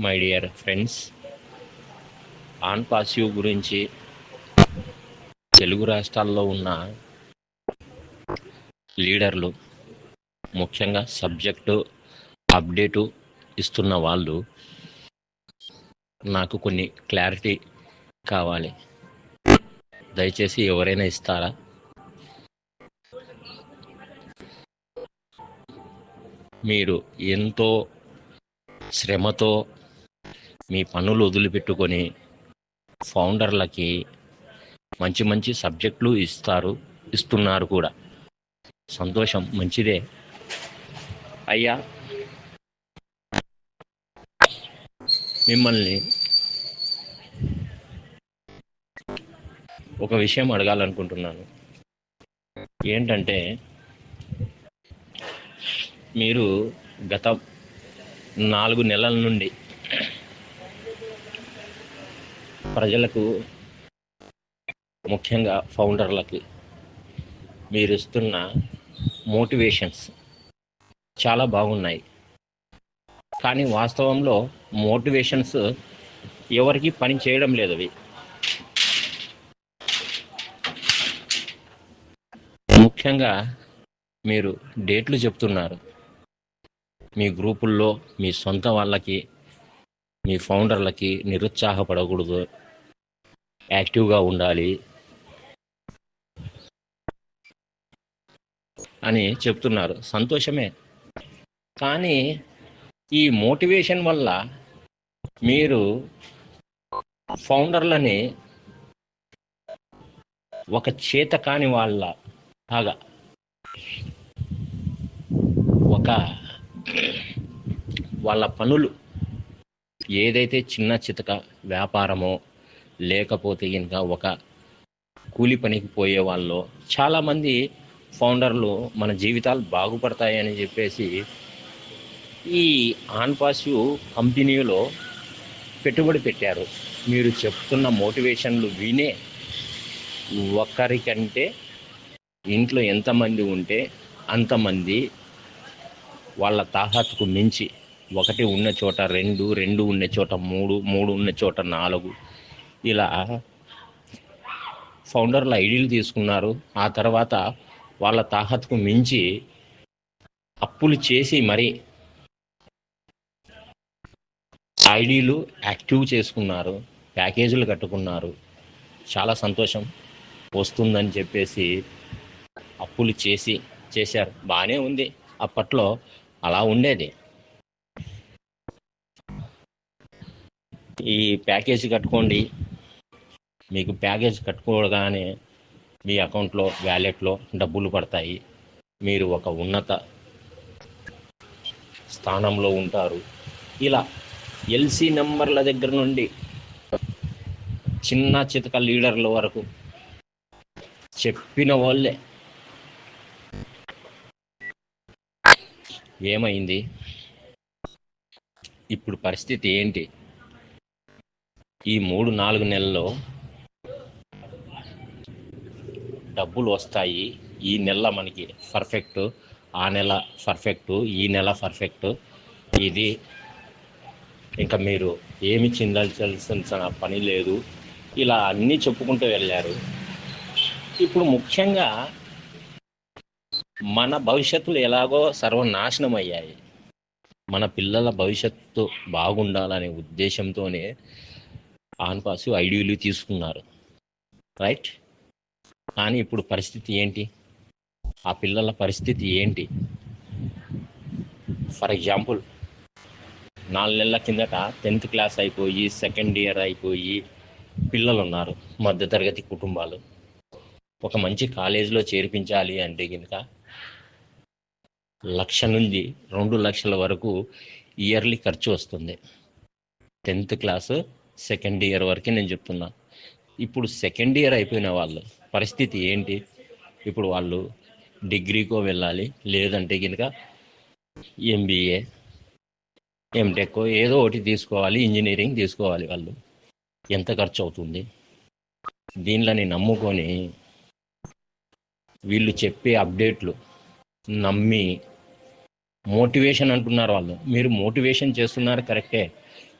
My dear friends, on passive గురించి తెలుగు రాష్ట్రాల్లో ఉన్న లీడర్లు, ముఖ్యంగా సబ్జెక్టు అప్డేటు ఇస్తున్న వాళ్ళు నాకు కొన్ని క్లారిటీ కావాలి. దయచేసి ఎవరైనా ఇస్తారా? మీరు ఎంతో శ్రమతో మీ పనులు వదిలిపెట్టుకొని ఫౌండర్లకి మంచి మంచి సబ్జెక్టులు ఇస్తున్నారు కూడా. సంతోషం, మంచిదే. అయ్యా, మిమ్మల్ని ఒక విషయం అడగాలనుకుంటున్నాను. ఏంటంటే, మీరు గత 4 నెలల నుండి ప్రజలకు, ముఖ్యంగా ఫౌండర్లకి మీరు ఇస్తున్న మోటివేషన్స్ చాలా బాగున్నాయి. కానీ వాస్తవంలో మోటివేషన్స్ ఎవరికి పని చేయడం లేదు. అవి ముఖ్యంగా మీరు డేట్లు చెప్తున్నారు. మీ గ్రూపుల్లో మీ సొంత వాళ్ళకి, మీ ఫౌండర్లకి నిరుత్సాహపడకూడదు, యాక్టివ్గా ఉండాలి అని చెప్తున్నారు. సంతోషమే. కానీ ఈ మోటివేషన్ వల్ల మీరు ఫౌండర్లని ఒక చేత కాని లాగా, వాళ్ళ పనులు ఏదైతే చిన్న చితక వ్యాపారమో లేకపోతే ఇంకా ఒక కూలి పనికి పోయే వాళ్ళు, చాలామంది ఫౌండర్లు మన జీవితాలు బాగుపడతాయని చెప్పేసి ఈ ఆన్ పాసివ్ కంపెనీలో పెట్టుబడి పెట్టారు. మీరు చెప్తున్న మోటివేషన్లు వినే ఒక్కరికంటే ఇంట్లో ఎంతమంది ఉంటే అంతమంది వాళ్ళ తాహతుకు మించి, 1 ఉన్న చోట 2, 2 ఉన్న చోట 3, 3 ఉన్న చోట 4 ఇలా ఫౌండర్ల ఐడీలు తీసుకున్నారు. ఆ తర్వాత వాళ్ళ తాహతుకు మించి అప్పులు చేసి మరీ ఐడీలు యాక్టివ్ చేసుకున్నారు, ప్యాకేజీలు కట్టుకున్నారు. చాలా సంతోషం. వస్తుందని చెప్పేసి అప్పులు చేశారు. బాగానే ఉంది. అప్పట్లో అలా ఉండేది. ఈ ప్యాకేజీ కట్టుకోండి, మీకు ప్యాకేజ్ కట్టుకోగానే మీ అకౌంట్లో, వ్యాలెట్లో డబ్బులు పడతాయి, మీరు ఒక ఉన్నత స్థానంలో ఉంటారు. ఇలా ఎల్సీ నెంబర్ల దగ్గర నుండి చిన్న చితక లీడర్ల వరకు చెప్పిన వాళ్ళే. ఏమైంది ఇప్పుడు? పరిస్థితి ఏంటి? ఈ 3-4 నెలల్లో డబ్బులు వస్తాయి. ఈ నెల మనకి పర్ఫెక్ట్, ఆ నెల పర్ఫెక్ట్, ఈ నెల పర్ఫెక్ట్. ఇది ఇంకా మీరు ఏమి చిందాల్సిన పని లేదు. ఇలా అన్నీ చెప్పుకుంటూ వెళ్ళారు. ఇప్పుడు ముఖ్యంగా మన భవిష్యత్తులు ఎలాగో సర్వనాశనం అయ్యాయి. మన పిల్లల భవిష్యత్తు బాగుండాలనే ఉద్దేశంతోనే ఆన్ పాసివ్ ఐడియాలు తీసుకున్నారు, రైట్? కానీ ఇప్పుడు పరిస్థితి ఏంటి? ఆ పిల్లల పరిస్థితి ఏంటి? ఫర్ ఎగ్జాంపుల్, 4 నెలల కిందట 10th క్లాస్ అయిపోయి, సెకండ్ ఇయర్ అయిపోయి పిల్లలు ఉన్నారు, మధ్యతరగతి కుటుంబాలు. ఒక మంచి కాలేజీలో చేర్పించాలి అంటే కనుక 1,00,000 నుండి 2 లక్షల వరకు ఇయర్లీ ఖర్చు వస్తుంది. 10th క్లాస్ సెకండ్ ఇయర్ వరకే నేను చెప్తున్నా. ఇప్పుడు సెకండ్ ఇయర్ అయిపోయిన వాళ్ళ పరిస్థితి ఏంటి? ఇప్పుడు వాళ్ళు డిగ్రీకో వెళ్ళాలి, లేదంటే కనుక ఎంబీఏ, ఎంటెక్ ఏదో ఒకటి తీసుకోవాలి, ఇంజనీరింగ్ తీసుకోవాలి. వాళ్ళు ఎంత ఖర్చు అవుతుంది? దీనిని నమ్ముకొని వీళ్ళు చెప్పే అప్డేట్లు నమ్మి మోటివేషన్ అంటున్నారు వాళ్ళు. మీరు మోటివేషన్ చేస్తున్నారు, కరెక్టే.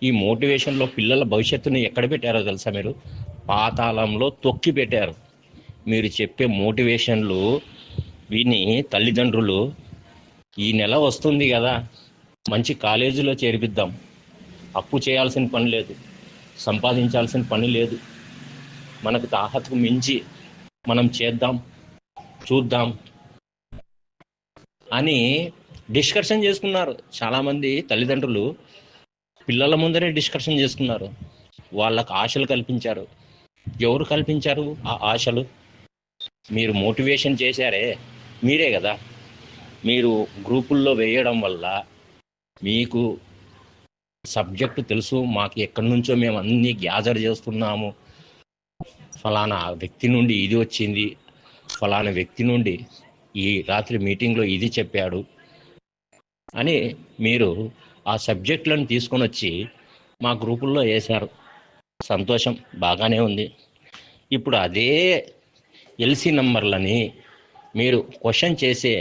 ఈ మోటివేషన్లో పిల్లల భవిష్యత్తుని ఎక్కడ పెట్టారో తెలుసా మీరు? పాతాళంలో తొక్కి పెట్టారు. మీరు చెప్పే మోటివేషన్లు విని తల్లిదండ్రులు ఈ నెల వస్తుంది కదా, మంచి కాలేజీలో చేర్పిద్దాం, అప్పు చేయాల్సిన పని లేదు, సంపాదించాల్సిన పని లేదు, మనకు తాహతకు మించి మనం చేద్దాం, చూద్దాం అని డిస్కషన్ చేసుకున్నారు. చాలామంది తల్లిదండ్రులు పిల్లల ముందరే డిస్కషన్ చేసుకున్నారు. వాళ్ళకు ఆశలు కల్పించారు. ఎవరు కల్పించారు ఆ ఆశలు? మీరు మోటివేషన్ చేశారే మీరే కదా. మీరు గ్రూపుల్లో వేయడం వల్ల మీకు సబ్జెక్టు తెలుసు, మాకు ఎక్కడి నుంచో మేము అన్నీ గ్యాదర్ చేస్తున్నాము, ఫలానా వ్యక్తి నుండి ఇది వచ్చింది, ఫలానా వ్యక్తి నుండి ఈ రాత్రి మీటింగ్లో ఇది చెప్పాడు అని మీరు ఆ సబ్జెక్టులను తీసుకొని వచ్చి మా గ్రూపుల్లో వేశారు. సంతోషం, బాగానే ఉంది. ఇప్పుడు అదే ఎల్సీ నంబర్లని మీరు క్వశ్చన్ చేసే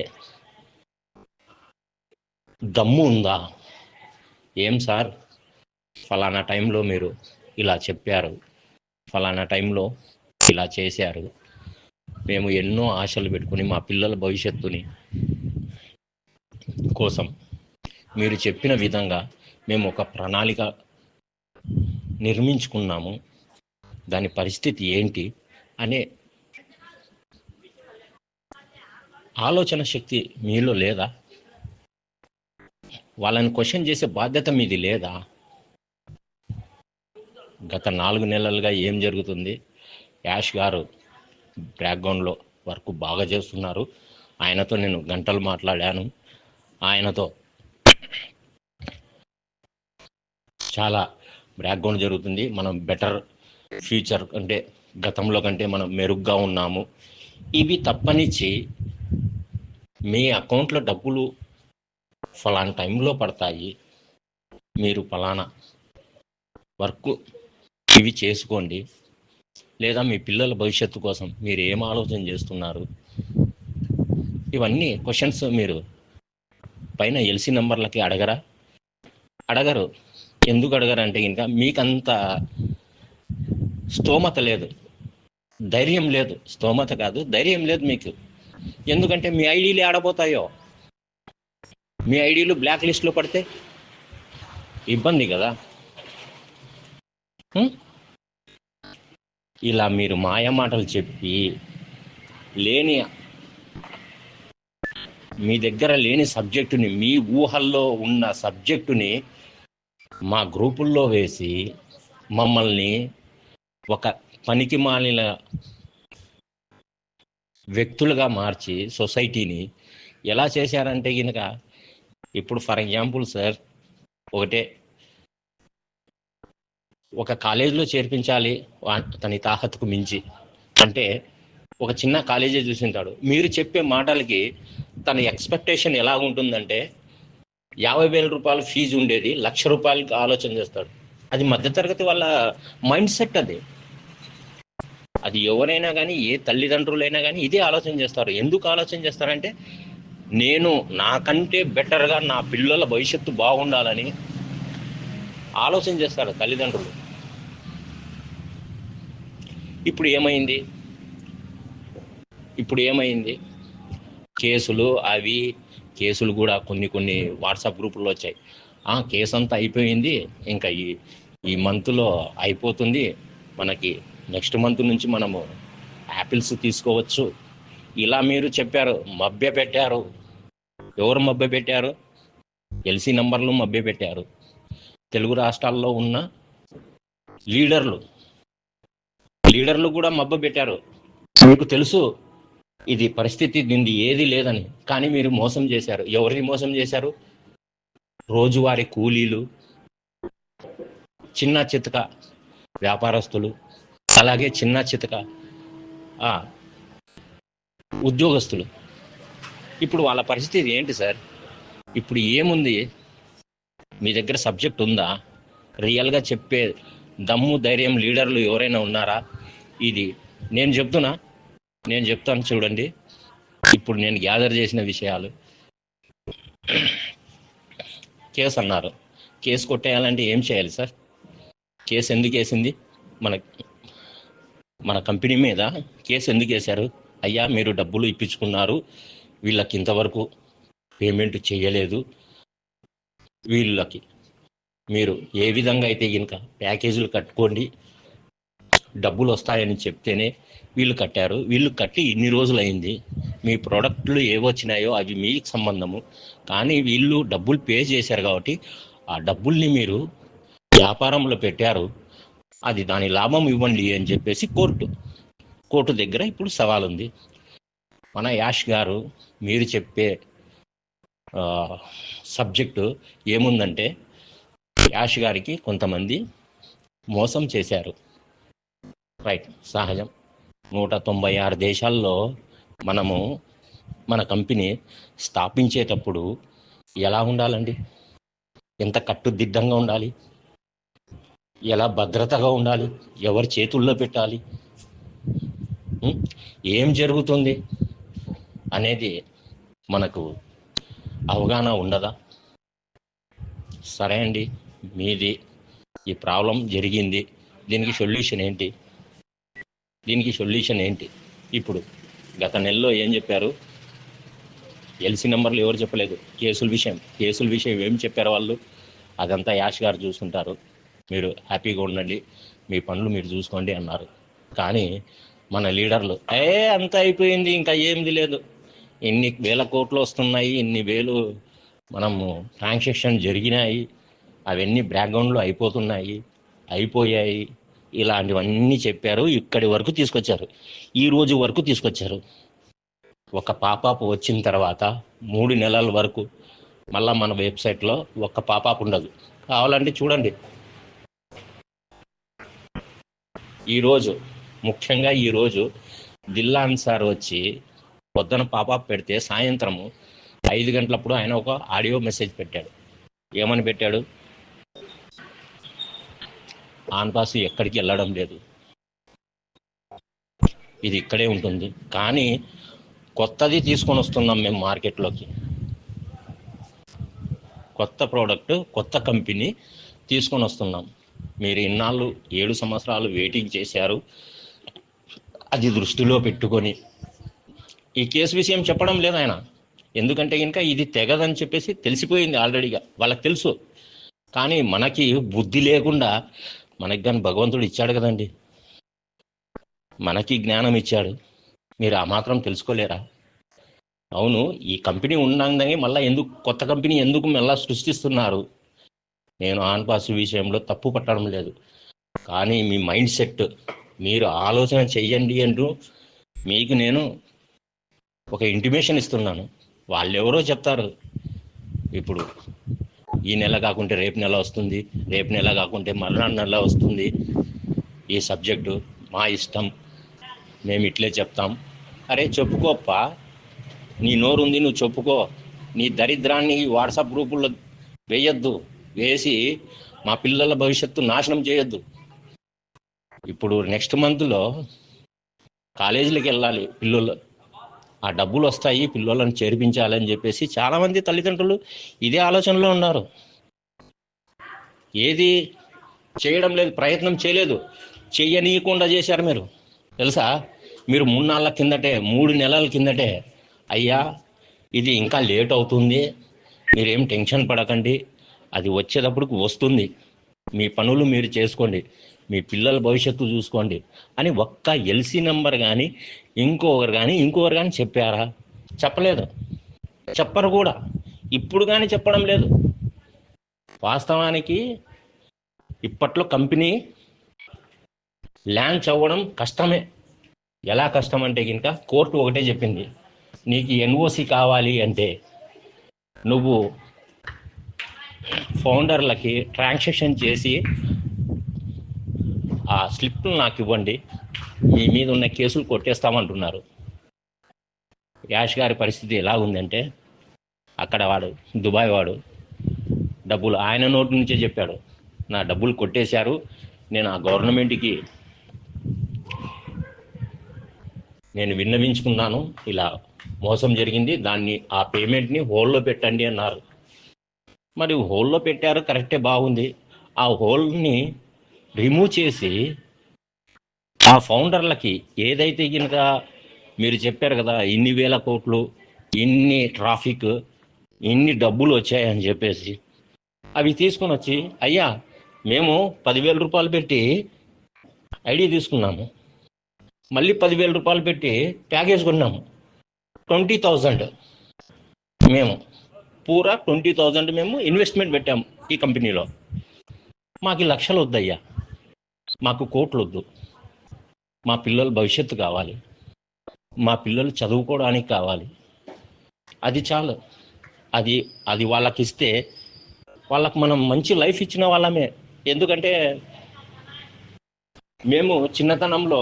దమ్ము ఉందా? ఏం సార్, ఫలానా టైంలో మీరు ఇలా చెప్పారు, ఫలానా టైంలో ఇలా చేశారు, మేము ఎన్నో ఆశలు పెట్టుకుని మా పిల్లల భవిష్యత్తుని కోసం మీరు చెప్పిన విధంగా మేము ఒక ప్రణాళిక నిర్మించుకున్నాము, దాని పరిస్థితి ఏంటి అనే ఆలోచన శక్తి మీలో లేదా? వాళ్ళని క్వశ్చన్ చేసే బాధ్యత మీది లేదా? గత 4 నెలలుగా ఏం జరుగుతుంది? యాష్ గారు బ్యాక్గ్రౌండ్లో వర్క్ బాగా చేస్తున్నారు. ఆయనతో నేను గంటలు మాట్లాడాను. ఆయనతో చాలా బ్యాక్గ్రౌండ్ జరుగుతుంది. మనం బెటర్ ఫ్యూచర్ అంటే గతంలో కంటే మనం మెరుగ్గా ఉన్నాము. ఇవి తప్పనిచ్చి మీ అకౌంట్లో డబ్బులు ఫలానా టైంలో పడతాయి, మీరు ఫలానా వర్క్ ఇవి చేసుకోండి, లేదా మీ పిల్లల భవిష్యత్తు కోసం మీరు ఏం ఆలోచన చేస్తున్నారు, ఇవన్నీ క్వశ్చన్స్ మీరు పైన ఎల్సీ నంబర్లకి అడగరు. ఎందుకు అడగరంటే ఇంకా మీకంత స్తోమత లేదు, ధైర్యం లేదు. స్తోమత కాదు, ధైర్యం లేదు మీకు. ఎందుకంటే మీ ఐడీలు ఆడబోతాయో, మీ ఐడీలు బ్లాక్ లిస్ట్లో పడితే ఇబ్బంది కదా. ఇలా మీరు మాయమాటలు చెప్పి మీ దగ్గర లేని సబ్జెక్టుని, మీ ఊహల్లో ఉన్న సబ్జెక్టుని మా గ్రూపుల్లో వేసి మమ్మల్ని ఒక పనికి మాలిన వ్యక్తులుగా మార్చి సొసైటీని ఎలా చేశారంటే కనుక, ఇప్పుడు ఫర్ ఎగ్జాంపుల్ సార్, ఒక కాలేజీలో చేర్పించాలి తన తాహతకు మించి అంటే ఒక చిన్న కాలేజీ చూసింటాడు. మీరు చెప్పే మాటలకి తన ఎక్స్పెక్టేషన్ ఎలా ఉంటుందంటే 50,000 రూపాయలు ఫీజు ఉండేది 1,00,000 రూపాయలకి ఆలోచన చేస్తాడు. అది మధ్యతరగతి వాళ్ళ మైండ్ సెట్. అది ఎవరైనా కానీ, ఏ తల్లిదండ్రులైనా కానీ ఇదే ఆలోచన చేస్తారు. ఎందుకు ఆలోచన చేస్తారంటే, నేను నాకంటే బెటర్గా నా పిల్లల భవిష్యత్తు బాగుండాలని ఆలోచన చేస్తారు తల్లిదండ్రులు. ఇప్పుడు ఏమైంది? కేసులు కూడా కొన్ని వాట్సాప్ గ్రూపుల్లో వచ్చాయి. కేసు అంతా అయిపోయింది, ఇంకా ఈ మంత్లో అయిపోతుంది, మనకి నెక్స్ట్ మంత్ నుంచి మనము యాపిల్స్ తీసుకోవచ్చు. ఇలా మీరు చెప్పారు, మభ్యపెట్టారు. ఎవరు మభ్యపెట్టారు? ఎల్సీ నంబర్లు మభ్యపెట్టారు. తెలుగు రాష్ట్రాల్లో ఉన్న లీడర్లు కూడా మభ్యపెట్టారు. మీకు తెలుసు ఇది పరిస్థితి, దీనిది ఏది లేదని, కానీ మీరు మోసం చేశారు. ఎవరిని మోసం చేశారు? రోజువారీ కూలీలు, చిన్న చితక వ్యాపారస్తులు, అలాగే చిన్న చితక ఉద్యోగస్తులు. ఇప్పుడు వాళ్ళ పరిస్థితి ఏంటి సార్? ఇప్పుడు ఏముంది? మీ దగ్గర సబ్జెక్ట్ ఉందా? రియల్గా చెప్పే దమ్ము ధైర్యం లీడర్లు ఎవరైనా ఉన్నారా? ఇది నేను చెప్తాను చూడండి. ఇప్పుడు నేను గ్యాదర్ చేసిన విషయాలు. కేసు అన్నారు. కేసు కొట్టేయాలంటే ఏం చేయాలి సార్? కేసు ఎందుకు వేసింది? మన మన కంపెనీ మీద కేసు ఎందుకు వేశారు? అయ్యా మీరు డబ్బులు ఇప్పించుకున్నారు, వీళ్ళకి ఇంతవరకు పేమెంట్ చేయలేదు, వీళ్ళకి మీరు ఏ విధంగా అయితే కనుక ప్యాకేజీలు కట్టుకోండి, డబ్బులు వస్తాయని చెప్తేనే వీళ్ళు కట్టారు. వీళ్ళు కట్టి ఇన్ని రోజులు అయింది, మీ ప్రోడక్ట్లు ఏవొచ్చినాయో అవి మీకు సంబంధము, కానీ వీళ్ళు డబ్బులు పే చేశారు కాబట్టి ఆ డబ్బుల్ని మీరు వ్యాపారంలో పెట్టారు, అది దాని లాభం ఇవ్వండి అని చెప్పేసి కోర్టు దగ్గర ఇప్పుడు సవాల్ ఉంది. మన యాష్ గారు మీరు చెప్పే సబ్జెక్టు ఏముందంటే, యాష్ గారికి కొంతమంది మోసం చేశారు. రైట్, సహజం. 196 దేశాల్లో మనము మన కంపెనీ స్థాపించేటప్పుడు ఎలా ఉండాలండి? ఎంత కట్టుదిడ్డంగా ఉండాలి? ఎలా భద్రతగా ఉండాలి? ఎవరి చేతుల్లో పెట్టాలి? ఏం జరుగుతుంది అనేది మనకు అవగాహన ఉండదా? సరే అండి, మీది ఈ ప్రాబ్లం జరిగింది, దీనికి సొల్యూషన్ ఏంటి? ఇప్పుడు గత నెలలో ఏం చెప్పారు? ఎల్సీ నెంబర్లు ఎవరు చెప్పలేదు. కేసుల విషయం ఏం చెప్పారు వాళ్ళు? అదంతా యాష్ గారు చూసుకుంటారు, మీరు హ్యాపీగా ఉండండి, మీ పనులు మీరు చూసుకోండి అన్నారు. కానీ మన లీడర్లు అంత అయిపోయింది, ఇంకా ఏంది లేదు, ఇన్ని వేల కోట్లు వస్తున్నాయి, ఇన్ని వేలు మనము ట్రాన్సాక్షన్ జరిగినాయి, అవన్నీ బ్యాక్గ్రౌండ్లో అయిపోయాయి, ఇలాంటివన్నీ చెప్పారు. ఇక్కడి వరకు తీసుకొచ్చారు, ఈ రోజు వరకు తీసుకొచ్చారు. ఒక పాపాప్ వచ్చిన తర్వాత 3 నెలల వరకు మళ్ళీ మన వెబ్సైట్లో ఒక్క పాపాప్ ఉండదు. కావాలంటే చూడండి. ముఖ్యంగా ఈరోజు దిల్లాన్ సార్ వచ్చి పొద్దున పాపాప్ పెడితే సాయంత్రము 5 గంటలప్పుడు ఆయన ఒక ఆడియో మెసేజ్ పెట్టాడు. ఏమని పెట్టాడు? ఆన్పాస్ ఎక్కడికి వెళ్ళడం లేదు, ఇది ఇక్కడే ఉంటుంది, కానీ కొత్తది తీసుకొని వస్తున్నాం మేము మార్కెట్లోకి, కొత్త ప్రోడక్ట్, కొత్త కంపెనీ తీసుకొని వస్తున్నాం. మీరు ఇన్నాళ్ళు 7 సంవత్సరాలు వెయిటింగ్ చేశారు, అది దృష్టిలో పెట్టుకొని ఈ కేసు విషయం చెప్పడం లేదు ఆయన. ఎందుకంటే ఇంకా ఇది తెగదని చెప్పేసి తెలిసిపోయింది ఆల్రెడీగా, వాళ్ళకి తెలుసు. కానీ మనకి బుద్ధి లేకుండా, మనకి కానీ భగవంతుడు ఇచ్చాడు కదండి, మనకి జ్ఞానం ఇచ్చాడు, మీరు ఆ మాత్రం తెలుసుకోలేరా? అవును, ఈ కంపెనీ ఉన్నదని మళ్ళీ కొత్త కంపెనీ ఎందుకు మళ్ళీ సృష్టిస్తున్నారు? నేను ఆన్పాస్ విషయంలో తప్పు పట్టడం లేదు, కానీ మీ మైండ్ సెట్ మీరు ఆలోచన చెయ్యండి అంటూ మీకు నేను ఒక ఇంటిమేషన్ ఇస్తున్నాను. వాళ్ళెవరో చెప్తారు, ఇప్పుడు ఈ నెల కాకుంటే రేపు నెల వస్తుంది, రేపు నెల కాకుంటే మరునాడు నెల వస్తుంది, ఈ సబ్జెక్టు మా ఇష్టం, మేము ఇట్లే చెప్తాం. అరే చెప్పుకోప్పా, నీ నోరు ఉంది, నువ్వు చెప్పుకో. నీ దరిద్రాన్ని వాట్సాప్ గ్రూపుల్లో వేయొద్దు, వేసి మా పిల్లల భవిష్యత్తు నాశనం చేయొద్దు. ఇప్పుడు నెక్స్ట్ మంత్లో కాలేజీలకు వెళ్ళాలి పిల్లలు, ఆ డబ్బులు వస్తాయి, పిల్లలను చేర్పించాలని చెప్పేసి చాలామంది తల్లిదండ్రులు ఇదే ఆలోచనలో ఉన్నారు. ఏది చేయడం లేదు, ప్రయత్నం చేయలేదు, చెయ్యనీయకుండా చేశారు. మీరు తెలుసా, మీరు 3 నెలల కిందటే అయ్యా ఇది ఇంకా లేట్ అవుతుంది, మీరేం టెన్షన్ పడకండి, అది వచ్చేటప్పటికి వస్తుంది, మీ పనులు మీరు చేసుకోండి, మీ పిల్లల భవిష్యత్తు చూసుకోండి అని ఒక్క ఎల్సీ నెంబర్ కానీ ఇంకొకరు కానీ చెప్పారా? చెప్పలేదు, చెప్పరు కూడా, ఇప్పుడు కానీ చెప్పడం లేదు. వాస్తవానికి ఇప్పట్లో కంపెనీ లాంచ్ అవ్వడం కష్టమే. ఎలా కష్టం అంటే కనుక, కోర్టు ఒకటే చెప్పింది, నీకు ఎన్ఓసి కావాలి అంటే నువ్వు ఫౌండర్లకి ట్రాన్సాక్షన్ చేసి ఆ స్లిప్లు నాకు ఇవ్వండి, మీ మీద ఉన్న కేసులు కొట్టేస్తామంటున్నారు. యాష్ గారి పరిస్థితి ఎలా ఉందంటే, అక్కడ వాడు దుబాయ్ వాడు డబ్బులు ఆయన నోటి నుంచే చెప్పాడు, నా డబ్బులు కొట్టేశారు, నేను ఆ గవర్నమెంట్కి నేను విన్నవించుకున్నాను, ఇలా మోసం జరిగింది, దాన్ని ఆ పేమెంట్ని హోల్డ్లో పెట్టండి అన్నారు. మరి హోల్లో పెట్టారు, కరెక్టే, బాగుంది. ఆ హోల్ని రిమూవ్ చేసి ఆ ఫౌండర్లకి ఏదైతే కనుక మీరు చెప్పారు కదా, ఇన్ని వేల కోట్లు, ఇన్ని ట్రాఫిక్, ఇన్ని డబ్బులు వచ్చాయని చెప్పేసి అవి తీసుకొని వచ్చి, అయ్యా మేము 10,000 రూపాయలు పెట్టి ఐడి తీసుకున్నాము, మళ్ళీ 10,000 రూపాయలు పెట్టి ప్యాకేజ్ కొన్నాము, 20,000 మేము పూరా 20,000 మేము ఇన్వెస్ట్మెంట్ పెట్టాము ఈ కంపెనీలో. మాకు లక్షలు వద్దయ్యా, మాకు కోట్లు వద్దు, మా పిల్లల భవిష్యత్తు కావాలి, మా పిల్లలు చదువుకోవడానికి కావాలి, అది చాలు. అది అది వాళ్ళకి ఇస్తే వాళ్ళకి మనం మంచి లైఫ్ ఇచ్చిన వాళ్ళమే. ఎందుకంటే మేము చిన్నతనంలో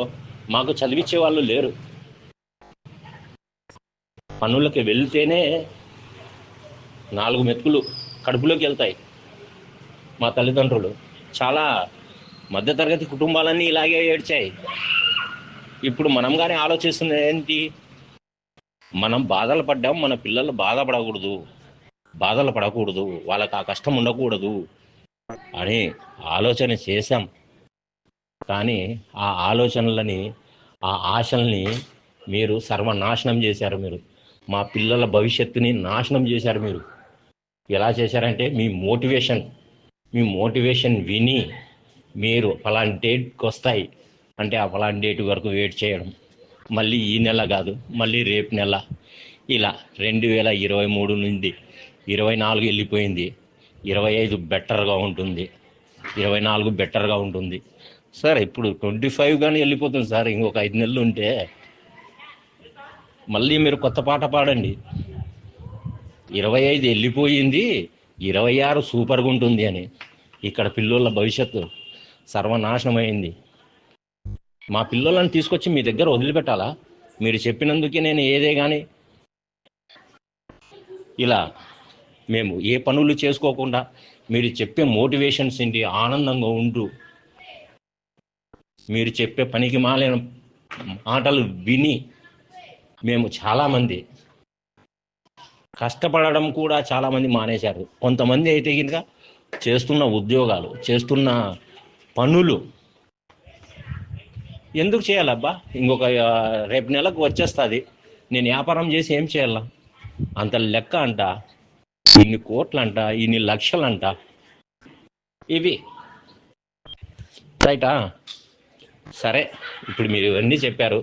మాకు చదివించే వాళ్ళు లేరు, పనులకి వెళ్తేనే 4 మెతుకులు కడుపులోకి వెళ్తాయి. మా తల్లిదండ్రులు చాలా మధ్యతరగతి కుటుంబాలన్నీ ఇలాగే ఏడ్చాయి. ఇప్పుడు మనం కానీ ఆలోచిస్తుంది ఏంటి, మనం బాధలు పడ్డాం, మన పిల్లలు బాధలు పడకూడదు, వాళ్ళకి ఆ కష్టం ఉండకూడదు అని ఆలోచన చేశాం. కానీ ఆ ఆలోచనలని, ఆ ఆశల్ని మీరు సర్వనాశనం చేశారు. మీరు మా పిల్లల భవిష్యత్తుని నాశనం చేశారు. మీరు ఎలా చేశారంటే, మీ మోటివేషన్ విని మీరు ఫలాని డేట్కి వస్తాయి అంటే ఆ ఫలాని డేట్ వరకు వెయిట్ చేయడం, మళ్ళీ ఈ నెల కాదు మళ్ళీ రేపు నెల, ఇలా 2023 నుండి 24 వెళ్ళిపోయింది, 25 బెటర్గా ఉంటుంది, 24 బెటర్గా ఉంటుంది సార్. ఇప్పుడు 25 కానీ వెళ్ళిపోతుంది సార్. ఇంకొక 5 నెలలు ఉంటే మళ్ళీ మీరు కొత్త పాట పాడండి. 25 వెళ్ళిపోయింది, 26 సూపర్గా ఉంటుంది అని. ఇక్కడ పిల్లోళ్ళ భవిష్యత్తు సర్వనాశనమైంది. మా పిల్లలను తీసుకొచ్చి మీ దగ్గర వదిలిపెట్టాలా? మీరు చెప్పినందుకే నేను ఏదే కానీ ఇలా మేము ఏ పనులు చేసుకోకుండా మీరు చెప్పే మోటివేషన్స్ ఏంటి ఆనందంగా ఉంటూ మీరు చెప్పే పనికి మాలిన మాటలు విని మేము చాలామంది కష్టపడడం కూడా చాలామంది మానేశారు. కొంతమంది అయితే కనుక చేస్తున్న ఉద్యోగాలు, చేస్తున్న పనులు ఎందుకు చేయాలబ్బా, ఇంకొక రేపు నెలకు వచ్చేస్తుంది, నేను వ్యాపారం చేసి ఏం చేయాల, అంత లెక్క అంట, ఇన్ని కోట్లంట, ఇన్ని లక్షలంట, ఇవి రైటా? సరే, ఇప్పుడు మీరు ఇవన్నీ చెప్పారు.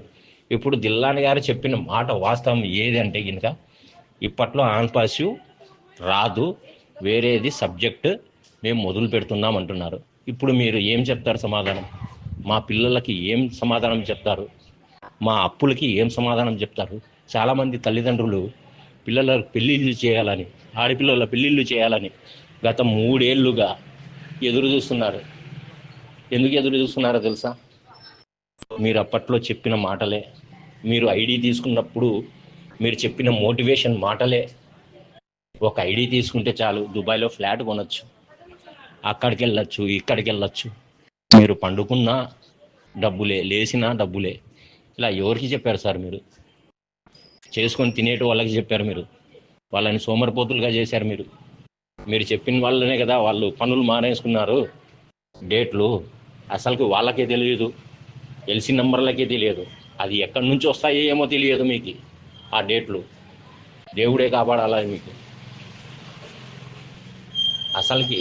ఇప్పుడు దిల్లాని గారు చెప్పిన మాట వాస్తవం ఏది అంటే కనుక, ఇప్పట్లో ఆన్పాసివ్ రాదు, వేరేది సబ్జెక్ట్ మేము మొదలు పెడుతున్నాం అంటున్నారు. ఇప్పుడు మీరు ఏం చెప్తారు సమాధానం? మా పిల్లలకి ఏం సమాధానం చెప్తారు? మా అప్పులకి ఏం సమాధానం చెప్తారు? చాలామంది తల్లిదండ్రులు పిల్లల పెళ్ళిళ్ళు చేయాలని, ఆడపిల్లల పెళ్ళిళ్ళు చేయాలని గత 3 ఏళ్ళుగా ఎదురు చూస్తున్నారు. ఎందుకు ఎదురు చూస్తున్నారో తెలుసా? మీరు అప్పట్లో చెప్పిన మాటలే, మీరు ఐడి తీసుకున్నప్పుడు మీరు చెప్పిన మోటివేషన్ మాటలే. ఒక ఐడి తీసుకుంటే చాలు, దుబాయ్లో ఫ్లాట్ కొనొచ్చు, అక్కడికి వెళ్ళొచ్చు, ఇక్కడికి వెళ్ళొచ్చు, మీరు పండుకున్నా డబ్బులే, లేచినా డబ్బులే. ఇలా ఎవరికి చెప్పారు సార్? మీరు చేసుకొని తినేటి వాళ్ళకి చెప్పారు. మీరు వాళ్ళని సోమరిపోతులుగా చేశారు. మీరు చెప్పిన వాళ్ళనే కదా వాళ్ళు పనులు మానేసుకున్నారు. డేట్లు అసలుకి వాళ్ళకే తెలియదు, ఎల్సీ నంబర్లకే తెలియదు, అది ఎక్కడి నుంచి వస్తాయో ఏమో తెలియదు మీకు. ఆ డేట్లు దేవుడే కాపాడాలా మీకు. అసలుకి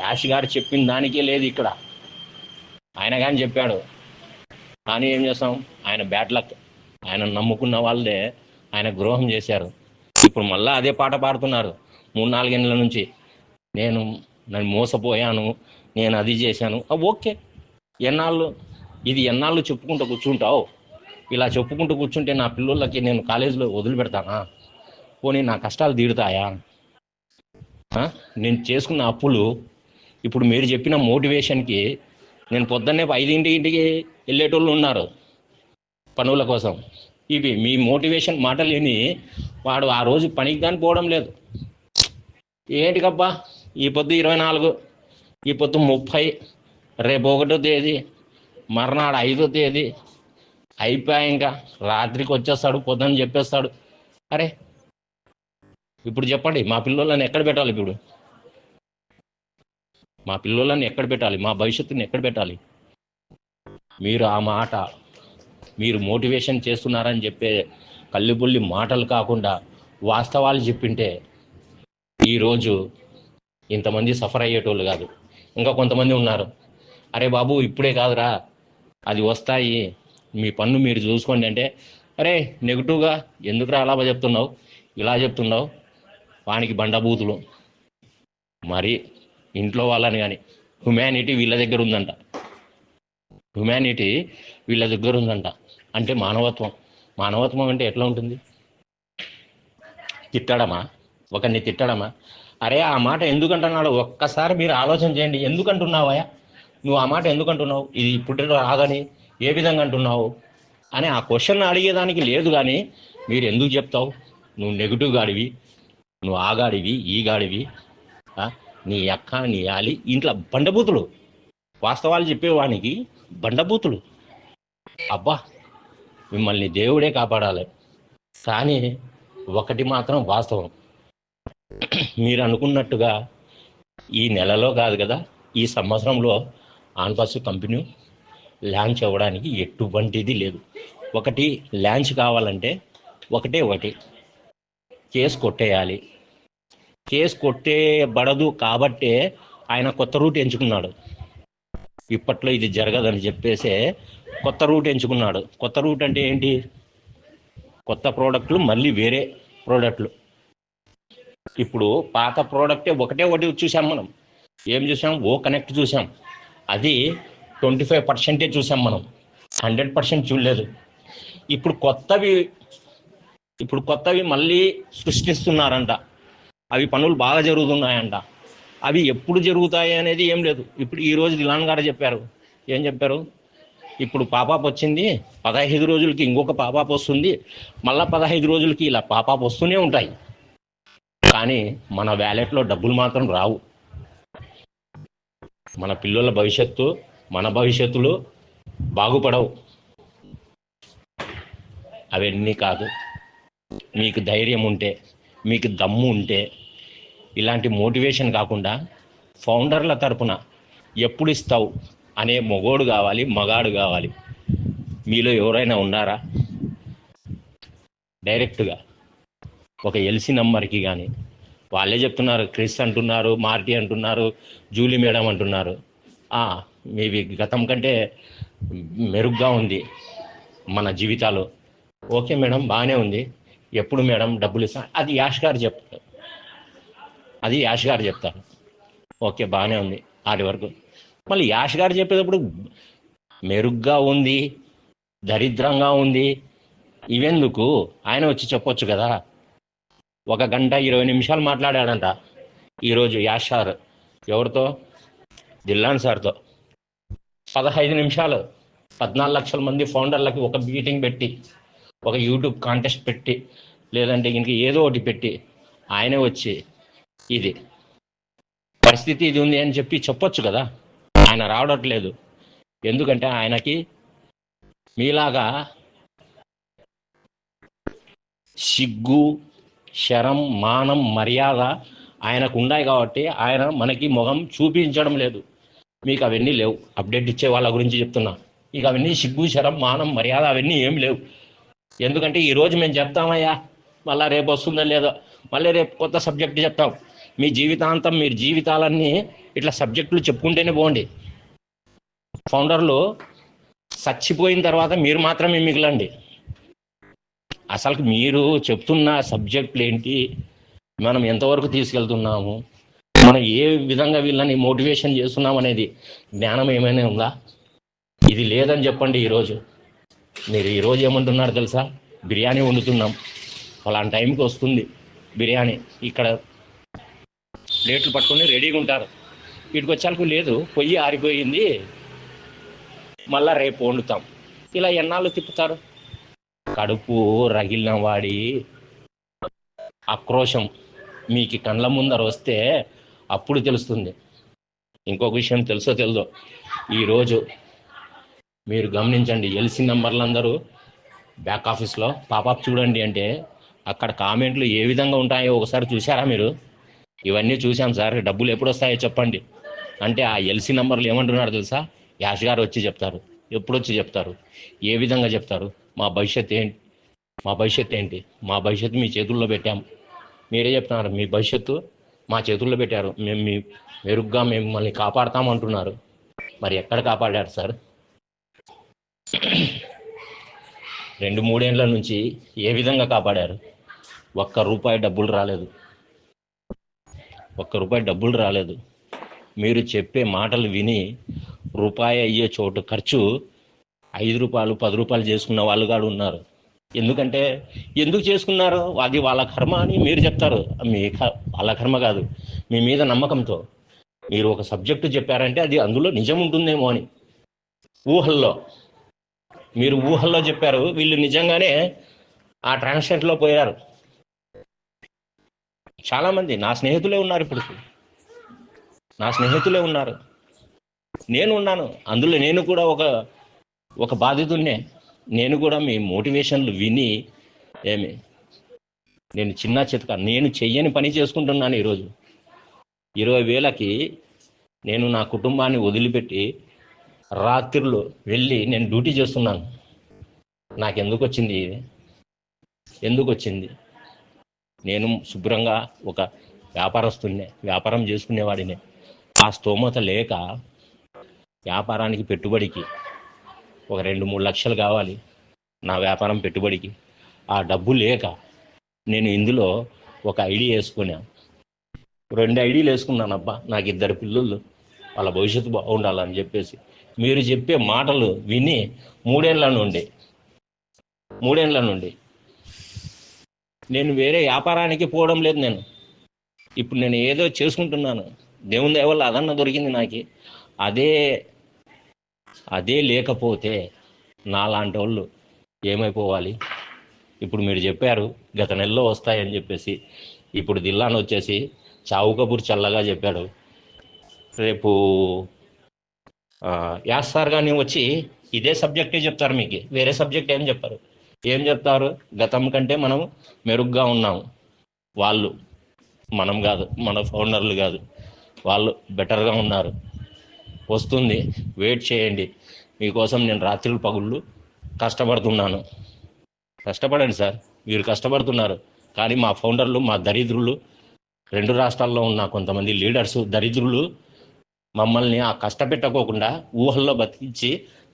యాష్ గారు చెప్పిన దానికే లేదు ఇక్కడ. ఆయన కానీ చెప్పాడు, కానీ ఏం చేస్తాం, ఆయన బ్యాడ్ లక్. ఆయన నమ్ముకున్న వాళ్ళే ఆయన ద్రోహం చేశారు. ఇప్పుడు మళ్ళీ అదే పాట పాడుతున్నారు 3-4 ఏళ్ళ నుంచి. నన్ను మోసపోయాను, నేను అది చేశాను. ఓకే, ఎన్నాళ్ళు చెప్పుకుంటూ కూర్చుంటావు? ఇలా చెప్పుకుంటూ కూర్చుంటే నా పిల్లలకి నేను కాలేజీలో వదిలిపెడతానా? పోనీ నా కష్టాలు తీరుతాయా? నేను చేసుకున్న అప్పులు ఇప్పుడు మీరు చెప్పిన మోటివేషన్కి, నేను పొద్దున్నే 5 వెళ్ళేటోళ్ళు ఉన్నారు పనుల కోసం. ఇవి మీ మోటివేషన్ మాటలు విని వాడు ఆ రోజు పనికి కానీ పోవడం లేదు. ఏంటికబ్బా, ఈ పొద్దు 24, ఈ పొద్దు 30, రేపు 1వ తేదీ, మర్నాడు 5వ తేదీ అయిపోయా, ఇంకా రాత్రికి వచ్చేస్తాడు, పొద్దున్న చెప్పేస్తాడు. అరే ఇప్పుడు చెప్పండి, మా పిల్లలని ఎక్కడ పెట్టాలి ఇప్పుడు? మా పిల్లలని ఎక్కడ పెట్టాలి, మా భవిష్యత్తుని ఎక్కడ పెట్టాలి? మీరు ఆ మాట, మీరు మోటివేషన్ చేస్తున్నారని చెప్పే కల్లిబుల్లి మాటలు కాకుండా వాస్తవాలు చెప్పింటే ఈరోజు ఇంతమంది సఫర్ అయ్యేటోళ్ళు కాదు. ఇంకా కొంతమంది ఉన్నారు, అరే బాబు ఇప్పుడే కాదురా, అది వస్తాయి, మీ పన్ను మీరు చూసుకోండి అంటే, అరే నెగిటివ్గా ఎందుకురా అలా చెప్తున్నావు, ఇలా చెప్తున్నావు, వానికి బండబూతులు. మరి ఇంట్లో వాళ్ళని కానీ హ్యుమానిటీ వీళ్ళ దగ్గర ఉందంట, హ్యుమానిటీ వీళ్ళ దగ్గర ఉందంట. అంటే మానవత్వం, మానవత్వం అంటే ఎట్లా ఉంటుంది? తిట్టడమా? ఒకరిని తిట్టడమా? అరే ఆ మాట ఎందుకంటున్నాడు ఒక్కసారి మీరు ఆలోచన చేయండి. ఎందుకంటున్నావా నువ్వు ఆ మాట, ఎందుకంటున్నావు? ఇది ఇప్పుడు రాదని ఏ విధంగా అంటున్నావు అని ఆ క్వశ్చన్ అడిగేదానికి లేదు. కానీ మీరు ఎందుకు చెప్తావు? నువ్వు నెగిటివ్ గాడివి, నువ్వు ఆ గాడివి, ఈ గాడివి, నీ అక్క నీ ఆలి, ఇంట్లో బండబూతులు. వాస్తవాలు చెప్పేవానికి బండబూతులు. అబ్బా, మిమ్మల్ని దేవుడే కాపాడాలి. కానీ ఒకటి మాత్రం వాస్తవం, మీరు అనుకున్నట్టుగా ఈ నెలలో కాదు కదా, ఈ సంవత్సరంలో ఆన్పాస్ కంపెనీ లాంచ్ అవ్వడానికి ఎటువంటిది లేదు. ఒకటి లాంచ్ కావాలంటే ఒకటి కేసు కొట్టేయాలి. కేసు కొట్టేయబడదు కాబట్టే ఆయన కొత్త రూట్ ఎంచుకున్నాడు. ఇప్పట్లో ఇది జరగదని చెప్పేసే కొత్త రూట్ ఎంచుకున్నాడు. కొత్త రూట్ అంటే ఏంటి? కొత్త ప్రోడక్ట్లు, మళ్ళీ వేరే ప్రోడక్ట్లు. ఇప్పుడు పాత ప్రోడక్టే ఒకటి చూసాం మనం. ఏం చూసాం? ఓ కనెక్ట్ చూసాం, అది 25% చూసాం మనం, 100% చూడలేదు. ఇప్పుడు కొత్తవి మళ్ళీ సృష్టిస్తున్నారంట. అవి పనులు బాగా జరుగుతున్నాయంట. అవి ఎప్పుడు జరుగుతాయి అనేది ఏం లేదు. ఇప్పుడు ఈరోజు దిలాన్ గారు చెప్పారు. ఏం చెప్పారు? ఇప్పుడు పాపాప్ వచ్చింది, 15 రోజులకి ఇంకొక పాపాప్ వస్తుంది, మళ్ళీ 15 రోజులకి ఇలా పాపాప్ వస్తూనే ఉంటాయి. కానీ మన వ్యాలెట్లో డబ్బులు మాత్రం రావు. మన పిల్లల భవిష్యత్తు, మన భవిష్యత్తులు బాగుపడవు. అవన్నీ కాదు. మీకు ధైర్యం ఉంటే, మీకు దమ్ము ఉంటే, ఇలాంటి మోటివేషన్ కాకుండా ఫౌండర్ల తరపున ఎప్పుడు ఇస్తావు అనే మొగోడు కావాలి, మగాడు కావాలి. మీలో ఎవరైనా ఉన్నారా? డైరెక్ట్గా ఒక ఎల్సీ నంబర్కి కానీ, వాళ్ళే చెప్తున్నారు, క్రిస్ అంటున్నారు, మార్టీ అంటున్నారు, జూలీ మేడం అంటున్నారు, మీవి గతం కంటే మెరుగ్గా ఉంది మన జీవితాలు. ఓకే మేడం, బాగానే ఉంది. ఎప్పుడు మేడం డబ్బులు ఇస్తా? అది యాష్ గారు చెప్తారు. ఓకే, బాగానే ఉంది ఆడి వరకు. మళ్ళీ యాష్ గారు చెప్పేటప్పుడు మెరుగ్గా ఉంది, దరిద్రంగా ఉంది, ఇవెందుకు? ఆయన వచ్చి చెప్పొచ్చు కదా. 1 గంట 20 నిమిషాలు మాట్లాడాడంట ఈరోజు యాష్ సార్. ఎవరితో? దిల్లాన్ సార్తో. 15 నిమిషాలు 14 లక్షల మంది ఫౌండర్లకి ఒక మీటింగ్ పెట్టి, ఒక యూట్యూబ్ కాంటెస్ట్ పెట్టి, లేదంటే ఇంక ఏదో ఒకటి పెట్టి ఆయనే వచ్చి ఇది పరిస్థితి ఇది ఉంది అని చెప్పొచ్చు కదా. ఆయన రావడట్లేదు. ఎందుకంటే ఆయనకి మీలాగా సిగ్గు, శరం, మానం, మర్యాద ఆయనకు ఉన్నాయి కాబట్టి ఆయన మనకి మొహం చూపించడం లేదు. మీకు అవన్నీ లేవు. అప్డేట్ ఇచ్చే వాళ్ళ గురించి చెప్తున్నా. ఇక అవన్నీ సిగ్గు, శరం, మానం, మర్యాద అవన్నీ ఏం లేవు. ఎందుకంటే ఈరోజు మేము చెప్తామయ్యా, మళ్ళీ రేపు వస్తుందో లేదో, మళ్ళీ రేపు కొత్త సబ్జెక్టు చెప్తాం. మీ జీవితాంతం మీరు జీవితాలన్నీ ఇట్లా సబ్జెక్టులు చెప్పుకుంటేనే పోండి. ఫౌండర్లు చచ్చిపోయిన తర్వాత మీరు మాత్రమే మిగిలండి. అసలు మీరు చెప్తున్న సబ్జెక్టులు ఏంటి, మనం ఎంతవరకు తీసుకెళ్తున్నాము, మనం ఏ విధంగా వీళ్ళని మోటివేషన్ చేస్తున్నాం అనేది జ్ఞానం ఏమైనా ఉందా? ఇది లేదని చెప్పండి. మీరు ఈరోజు ఏమంటున్నారు తెలుసా? బిర్యానీ వండుతున్నాం, అలాంటి టైంకి వస్తుంది బిర్యానీ. ఇక్కడ ప్లేట్లు పట్టుకొని రెడీగా ఉంటారు. వీటికి వచ్చాలకు లేదు, పొయ్యి ఆరిపోయింది, మళ్ళా రేపు వండుతాం. ఇలా ఎన్నాళ్ళు తిప్పుతారు? కడుపు రగిలిన వాడి ఆక్రోశం మీకు కండ్ల ముందర వస్తే అప్పుడు తెలుస్తుంది. ఇంకొక విషయం తెలుసో తెలుదో, ఈరోజు మీరు గమనించండి, ఎల్సీ నంబర్లందరూ బ్యాక్ ఆఫీస్లో పాపాప్ చూడండి అంటే అక్కడ కామెంట్లు ఏ విధంగా ఉంటాయో ఒకసారి చూసారా మీరు? ఇవన్నీ చూసాం సార్. డబ్బులు ఎప్పుడు వస్తాయో చెప్పండి. అంటే ఆ ఎల్సీ నంబర్లు ఏమంటున్నారు తెలుసా? యాష్ గారు వచ్చి చెప్తారు. ఎప్పుడు వచ్చి చెప్తారు? ఏ విధంగా చెప్తారు? మా భవిష్యత్ ఏంటి? మా భవిష్యత్ ఏంటి? మా భవిష్యత్తు మీ చేతుల్లో పెట్టాం. మీరే చెప్తున్నారు మీ భవిష్యత్తు మా చేతుల్లో పెట్టారు, మేము మీ మెరుగ్గా మిమ్మల్ని కాపాడుతామంటున్నారు. మరి ఎక్కడ కాపాడారు సార్? 2-3 ఏళ్ల నుంచి ఏ విధంగా కాపాడారు? ఒక్క రూపాయి డబ్బులు రాలేదు. ఒక్క రూపాయి డబ్బులు రాలేదు. మీరు చెప్పే మాటలు విని రూపాయి అయ్యే చోటు ఖర్చు 5 రూపాయలు 10 రూపాయలు చేసుకున్న వాళ్ళు కూడా ఉన్నారు. ఎందుకంటే ఎందుకు చేసుకున్నారు? అది వాళ్ళ కర్మ అని మీరు చెప్తారు. వాళ్ళ కర్మ కాదు, మీ మీద నమ్మకంతో మీరు ఒక సబ్జెక్టు చెప్పారంటే అది అందులో నిజం ఉంటుందేమో అని ఊహల్లో, మీరు ఊహల్లో చెప్పారు. వీళ్ళు నిజంగానే ఆ ట్రాన్స్లేట్లో పోయారు. చాలామంది నా స్నేహితులే ఉన్నారు. ఇప్పుడు నా స్నేహితులే ఉన్నారు, నేను ఉన్నాను అందులో. నేను కూడా ఒక బాధితున్నే. నేను కూడా మీ మోటివేషన్లు విని ఏమి నేను చిన్న చితక నేను చెయ్యని పని చేసుకుంటున్నాను. ఈరోజు 20,000కి నేను నా కుటుంబాన్ని వదిలిపెట్టి రాత్రిలో వెళ్ళి నేను డ్యూటీ చేస్తున్నాను. నాకెందుకు వచ్చింది ఇది? ఎందుకు వచ్చింది? నేను శుభ్రంగా ఒక వ్యాపారస్తున్నే, వ్యాపారం చేసుకునేవాడినే. ఆ స్తోమత లేక వ్యాపారానికి పెట్టుబడికి ఒక 2-3 లక్షలు కావాలి నా వ్యాపారం పెట్టుబడికి. ఆ డబ్బు లేక నేను ఇందులో ఒక ఐడి వేసుకున్నాను. 2 ఐడీలు వేసుకున్నాను. అబ్బా, నాకు 2 పిల్లలు, వాళ్ళ భవిష్యత్తు బాగుండాలని చెప్పేసి మీరు చెప్పే మాటలు విని 3 ఏళ్ల నుండి నేను వేరే వ్యాపారానికి పోవడం లేదు. ఇప్పుడు నేను ఏదో చేసుకుంటున్నాను. దేవుని దయ వల్ల అదన్న దొరికింది నాకు. అదే అదే లేకపోతే నాలాంటి వాళ్ళు ఏమైపోవాలి? ఇప్పుడు మీరు చెప్పారు గత నెలలో వస్తాయని చెప్పేసి. ఇప్పుడు దిల్లాన్ వచ్చేసి చావు కబూర్ చల్లగా చెప్పాడు. రేపు యాస్ సార్ కానీ వచ్చి ఇదే సబ్జెక్టే చెప్తారు. మీకు వేరే సబ్జెక్ట్ ఏం చెప్పారు? ఏం చెప్తారు? గతం కంటే మనం మెరుగ్గా ఉన్నాము. వాళ్ళు, మనం కాదు, మన ఫౌండర్లు కాదు, వాళ్ళు బెటర్గా ఉన్నారు. వస్తుంది, వెయిట్ చేయండి. మీకోసం నేను రాత్రులు పగుళ్ళు కష్టపడుతున్నాను. కష్టపడండి సార్, మీరు కష్టపడుతున్నారు. కానీ మా ఫౌండర్లు, మా దరిద్రులు, 2 రాష్ట్రాల్లో ఉన్న కొంతమంది లీడర్స్ దరిద్రులు మమ్మల్ని ఆ కష్టపెట్టకోకుండా ఊహల్లో బతికించి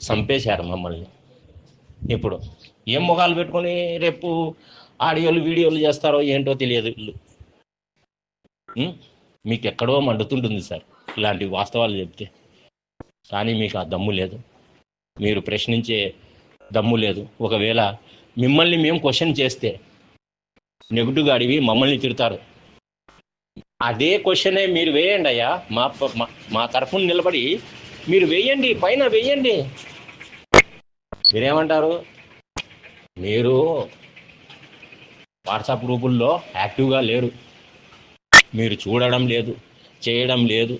చంపేశారు మమ్మల్ని. ఇప్పుడు ఏం మొగాలు పెట్టుకొని రేపు ఆడియోలు వీడియోలు చేస్తారో ఏంటో తెలియదు వీళ్ళు. మీకు ఎక్కడో మండుతుంటుంది సార్ ఇలాంటి వాస్తవాలు చెప్తే. కానీ మీకు ఆ దమ్ము లేదు, మీరు ప్రశ్నించే దమ్ము లేదు. ఒకవేళ మిమ్మల్ని మేము క్వశ్చన్ చేస్తే నెగిటివ్గా అడిగి మమ్మల్ని తిడతారు. అదే క్వశ్చనే మీరు వేయండి అయ్యా, మా తరఫున నిలబడి మీరు వేయండి, పైన వేయండి. మీరేమంటారు? మీరు వాట్సాప్ గ్రూపుల్లో యాక్టివ్గా లేరు, మీరు చూడడం లేదు, చేయడం లేదు,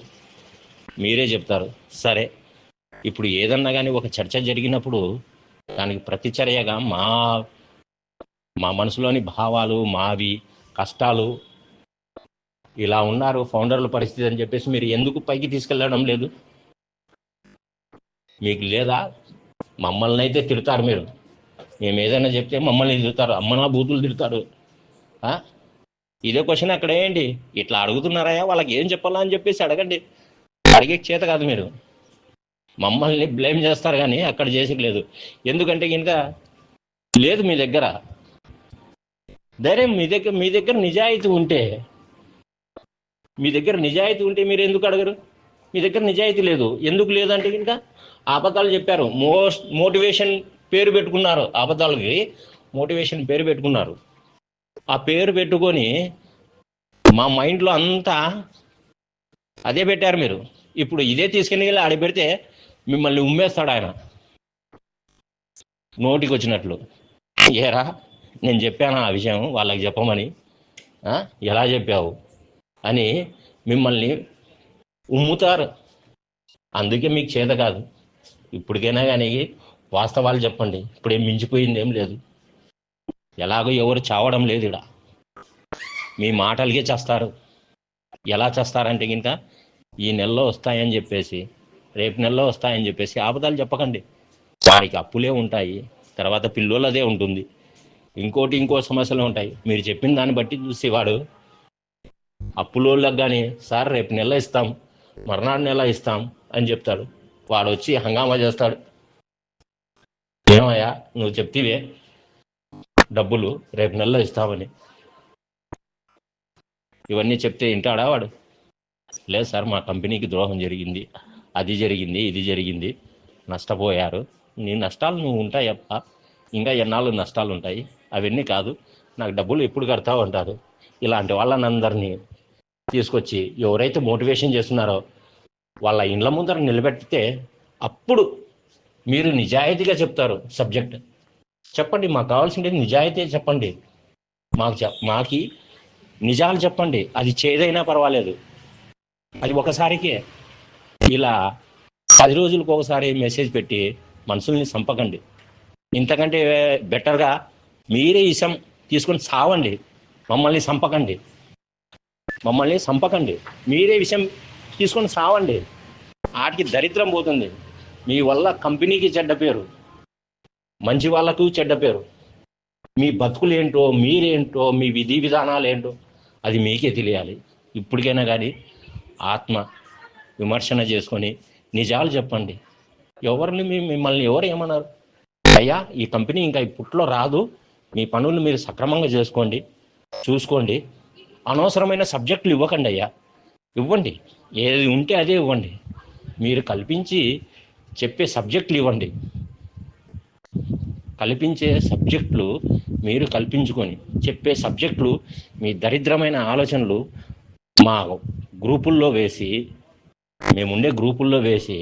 మీరే చెప్తారు. సరే, ఇప్పుడు ఏదన్నా కానీ ఒక చర్చ జరిగినప్పుడు దానికి ప్రతిచర్యగా మా మనసులోని భావాలు, మావి కష్టాలు, ఇలా ఉన్నారు ఫౌండర్ల పరిస్థితి అని చెప్పేసి మీరు ఎందుకు పైకి తీసుకెళ్ళడం లేదు? మీకు లేదా? మమ్మల్ని అయితే తిడతారు మీరు. మేము ఏదైనా చెప్తే మమ్మల్ని తిడతారు, అమ్మనా బూతులు తిడతారు. ఇదే క్వశ్చన్ అక్కడ ఏంటి? ఇట్లా అడుగుతున్నారా, వాళ్ళకి ఏం చెప్పాలా అని చెప్పేసి అడగండి. అడిగే చేత కాదు, మీరు మమ్మల్ని బ్లేమ్ చేస్తారు కానీ అక్కడ చేసేయలేదు. ఎందుకంటే ఇంకా లేదు మీ దగ్గర ధైర్యం. మీ దగ్గర నిజాయితీ ఉంటే మీరు ఎందుకు అడగరు? మీ దగ్గర నిజాయితీ లేదు. ఎందుకు లేదంటే ఇంకా అబద్ధాలు చెప్పారు. మోటివేషన్ పేరు పెట్టుకున్నారు, అబద్ధాలకి మోటివేషన్ పేరు పెట్టుకున్నారు. ఆ పేరు పెట్టుకొని మా మైండ్లో అంతా అదే పెట్టారు మీరు. ఇప్పుడు ఇదే తీసుకుని వెళ్ళి ఆడ పెడితే మిమ్మల్ని ఉమ్మేస్తాడు ఆయన నోటికి వచ్చినట్లు. ఏరా, నేను చెప్పాను ఆ విషయం వాళ్ళకి చెప్పమని, ఎలా చెప్పావు అని మిమ్మల్ని ఉమ్ముతారు. అందుకే మీకు చేత కాదు. ఇప్పటికైనా కానీ వాస్తవాలు చెప్పండి. ఇప్పుడేం మించిపోయింది ఏం లేదు. ఎలాగో ఎవరు చావడం లేదు ఇక్కడ, మీ మాటలకే చేస్తారు. ఎలా చేస్తారంటే ఇంకా ఈ నెలలో వస్తాయని చెప్పేసి, రేపు నెలలో వస్తాయని చెప్పేసి అబద్ధాలు చెప్పకండి. వారికి అప్పులే ఉంటాయి, తర్వాత పిల్లోలదే ఉంటుంది, ఇంకో సమస్యలు ఉంటాయి. మీరు చెప్పిన దాన్ని బట్టి చూసి వాడు అప్పులోళ్ళకి కానీ సార్ రేపు నెల ఇస్తాం, మర్నాడు నెల ఇస్తాం అని చెప్తాడు. వాడు వచ్చి హంగామా చేస్తాడు. ఏమయ్యా నువ్వు చెప్తివే డబ్బులు రేపు నెలలో ఇస్తామని, ఇవన్నీ చెప్తే వింటాడా వాడు? లేదు సార్ మా కంపెనీకి ద్రోహం జరిగింది, అది జరిగింది, ఇది జరిగింది, నష్టపోయారు. నీ నష్టాలు నువ్వు ఉంటాయప్ప, ఇంకా ఎన్నాళ్ళు నష్టాలు ఉంటాయి, అవన్నీ కాదు, నాకు డబ్బులు ఎప్పుడు కడతావు అంటారు. ఇలాంటి వాళ్ళని అందరినీ తీసుకొచ్చి ఎవరైతే మోటివేషన్ చేస్తున్నారో వాళ్ళ ఇండ్ల ముందర నిలబెడితే అప్పుడు మీరు నిజాయితీగా చెప్తారు సబ్జెక్ట్. చెప్పండి, మాకు కావాల్సింది నిజాయితీ చెప్పండి, మాకి నిజాలు చెప్పండి. అది చేదైనా పర్వాలేదు, అది ఒకసారికే. ఇలా 10 రోజులకు ఒకసారి మెసేజ్ పెట్టి మనుషుల్ని చంపకండి. ఇంతకంటే బెటర్గా మీరే ఇసం తీసుకొని సావండి. మమ్మల్ని చంపకండి, మీరే విషయం తీసుకొని సావండి. వాటికి దరిద్రం పోతుంది. మీ వల్ల కంపెనీకి చెడ్డ పేరు, మంచి వాళ్ళకు చెడ్డ పేరు. మీ బతుకులు ఏంటో, మీరేంటో, మీ విధి విధానాలు ఏంటో అది మీకే తెలియాలి. ఇప్పటికైనా కానీ ఆత్మ విమర్శన చేసుకొని నిజాలు చెప్పండి. మిమ్మల్ని ఎవరు ఏమన్నారు? అయ్యా ఈ కంపెనీ ఇంకా ఇప్పట్లో రాదు, మీ పనులు మీరు సక్రమంగా చూసుకోండి. అనవసరమైన సబ్జెక్టులు ఇవ్వకండి అయ్యా, ఇవ్వండి, ఏది ఉంటే అదే ఇవ్వండి. మీరు కల్పించి చెప్పే సబ్జెక్టులు ఇవ్వండి. కల్పించే సబ్జెక్టులు మీరు కల్పించుకొని చెప్పే సబ్జెక్టులు, మీ దరిద్రమైన ఆలోచనలు మా గ్రూపుల్లో వేసి, మేముండే గ్రూపుల్లో వేసి,